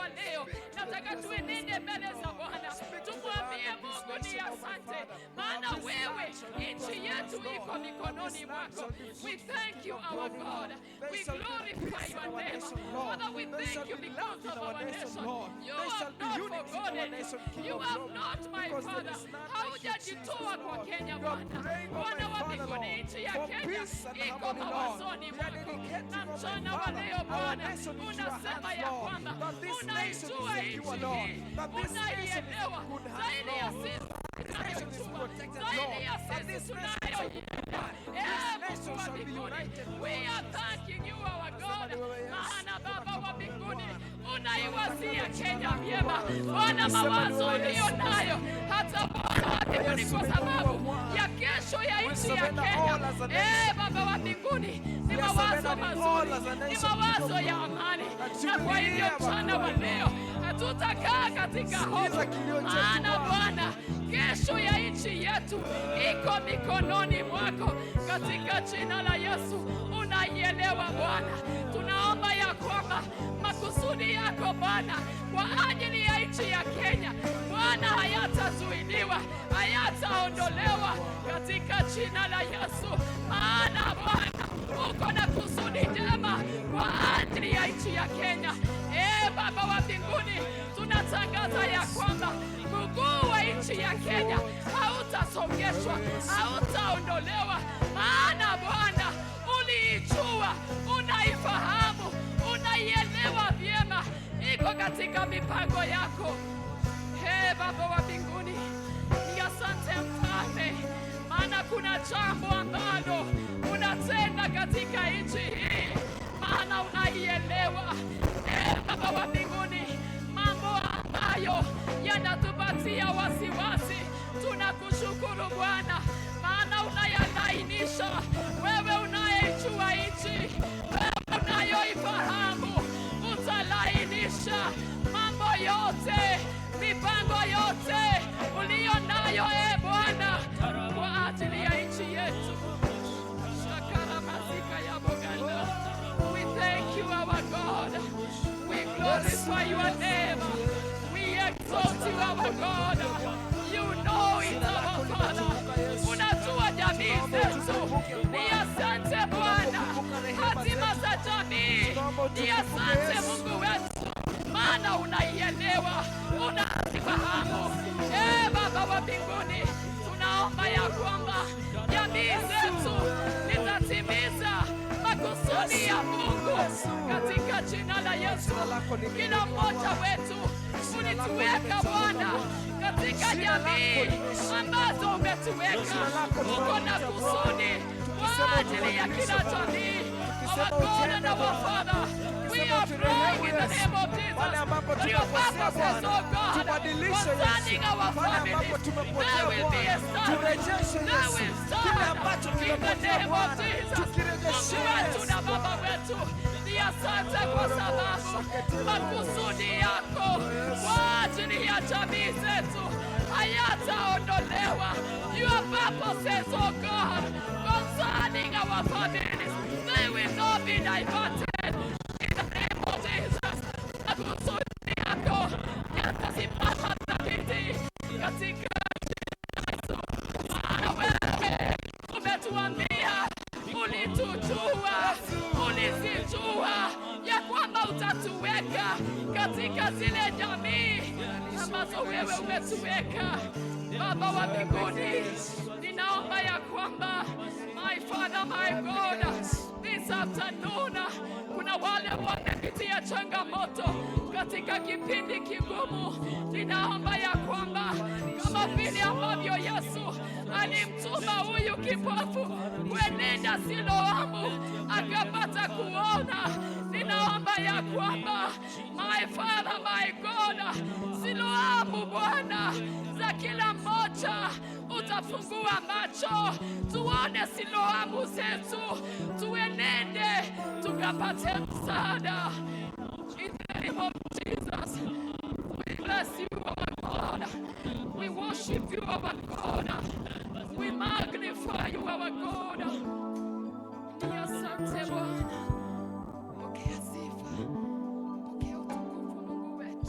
wa leo nataka tuenende mbele za Bwana, tumwambie Mungu ni asante, maana wewe nchi yetu iko mikononi mwako. We thank you our God, we glorify your name. Father, we thank you because of our nation. You have not forgotten, you have not, my Father, haujajitoa kwa Kenya Bwana. Bwana wa mbinguni, nchi ya Kenya iko mawazoni mwako, na mchana wa leo Bwana unasema ya kwamba unaijua nchi hii, unaielewa zaidi ya sisi tunayojua, zaidi ya sisi tunayoielewa. Mungu wa mbinguni, we are thanking you our God, maana Baba wa mbinguni unaiwazia Kenya vyema Bwana, mawazo uliyo nayo hata Bwana ni kwa sababu ya kesho ya nchi ya Kenya. Baba wa mbinguni, ni mawazo mazuri, ni mawazo ya amani, na kwa hivyo mchana wa leo hatutakaa katika hofu, maana Bwana kesho ya nchi yetu iko mikononi mwako. Katika jina la Yesu unaielewa Bwana, tunaomba ya kwamba makusudi yako Bwana kwa ajili ya nchi ya Kenya Bwana hayatazuiliwa, hayataondolewa katika jina la Yesu, maana Bwana uko na kusudi njema kwa ajili ya nchi ya Kenya. Baba wa mbinguni, tunatangaza ya kwamba mguu wa nchi ya Kenya hautasongeshwa, hautaondolewa, maana Bwana uliijua, unaifahamu, unaielewa vyema, iko katika mipango yako. Baba wa mbinguni, ni asante Mfalme, maana kuna jambo ambalo unatenda katika nchi hii, maana unaielewa. Baba wa mbinguni, mambo ambayo yanatupatia wasiwasi, tunakushukuru Bwana, maana unayalainisha. Wewe unayejua nchi, wewe unayoifahamu, utalainisha mambo yote, mipango yote uliyo nayo Bwana kwa ajili ya nchi yetu. Shakara mazika ya Boganda. We thank you our God, we glorify your name, we exalt you our God. You know it our Father, unajua jamii zetu. Ni asante Bwana, hatima za jamii. Ni asante Mungu wetu, maana unaielewa, unaifahamu. Baba wa mbinguni, tunaomba ya kwamba jamii zetu zitatimiza makusudi ya Mungu katika jina la Yesu. Kila mmoja wetu ulituweka Bwana katika jamii ambazo umetuweka, uko na kusudi kwa ajili ya kila jamii. Our God and our Father, we are praying in the name of Jesus. Your purposes, oh God, concerning our families, they will be established. They will stand in the name of Jesus. Mungu wetu na Baba wetu, ni asante kwa sababu makusudi yako kwa ajili ya jamii zetu hayataondolewa. Your purposes, oh God, concerning our families, they will not be diverted. In the name of Jesus, makusudi yako yatasimama thabiti katika Yesu. Maana wewe umetuambia, ulitujua, ulizijua ya kwamba utatuweka katika zile jamii ambazo wewe umetuweka. Baba wa mbinguni, ninaomba ya kwamba my Father, my God, this afternoon kuna wale wamepitia changamoto katika kipindi kigumu. Ninaomba ya kwamba kama vile ambavyo Yesu alimtuma huyu kipofu kuenenda Siloamu akapata kuona, ninaomba ya kwamba my Father, my God, Siloamu Bwana za kila mmoja utafungua macho, tuone Siloamu zetu, tuenende tukapate msaada. In the name of Jesus, we bless you our God, we worship you our God, we magnify you our God. Ni asante Bwana, pokea sifa, pokea utukufu Mungu wetu.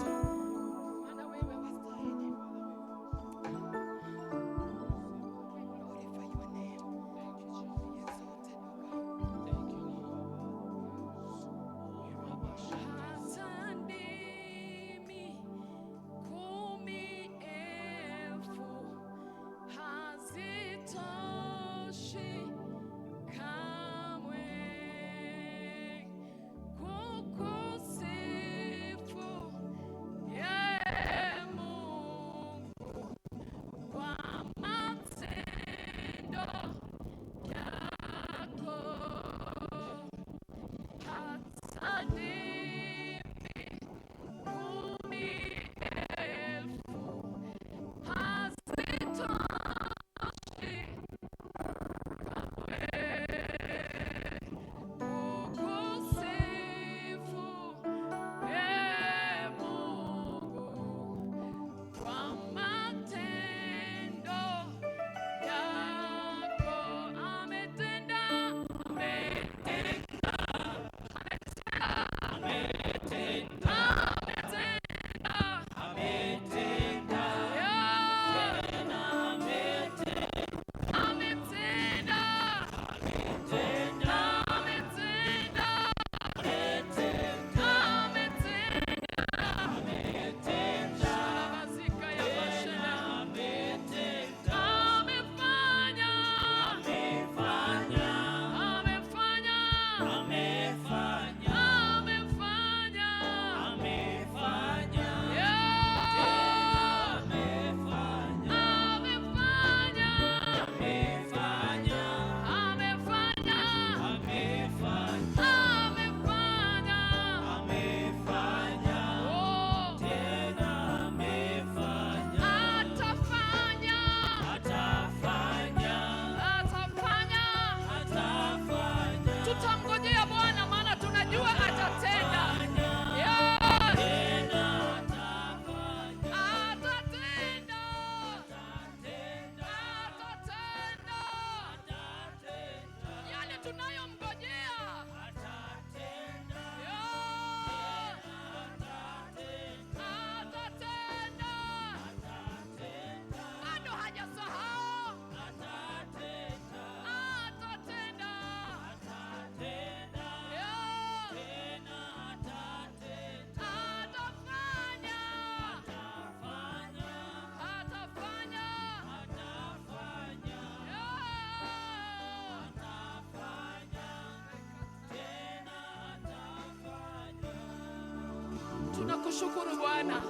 Tunakushukuru Bwana,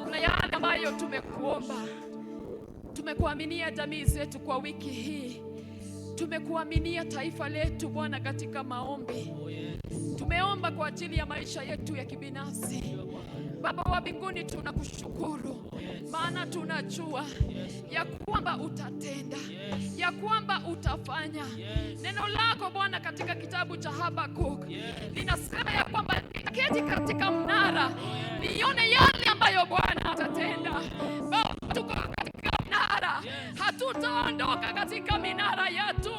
kuna yale ambayo tumekuomba, tumekuaminia jamii zetu kwa wiki hii, tumekuaminia taifa letu Bwana katika maombi. Tumeomba kwa ajili ya maisha yetu ya kibinafsi. Baba wa mbinguni, tunakushukuru maana tunajua ya kwamba utatenda, ya kwamba utafanya. Neno lako Bwana katika kitabu cha Habakuk linasema ya kwamba nitaketi katika mnara nione yale ambayo Bwana atatenda. Baba, tuko katika mnara, hatutaondoka katika minara yetu.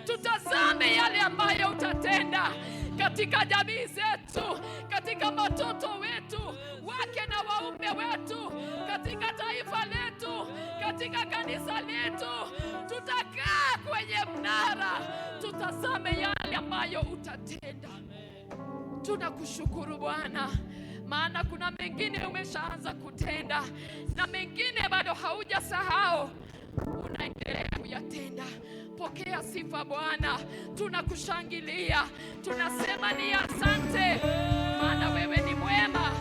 Tutazame yale ambayo utatenda katika jamii zetu, katika watoto wetu, wake na waume wetu, katika taifa letu, katika kanisa letu. Tutakaa kwenye mnara, tutazame yale ambayo utatenda. Tunakushukuru Bwana, maana kuna mengine umeshaanza kutenda na mengine bado haujasahau, unaendelea kuyatenda. Pokea sifa Bwana, tunakushangilia, tunasema ni asante, maana wewe ni mwema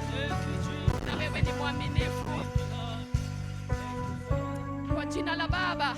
na wewe ni mwaminifu. Kwa jina la Baba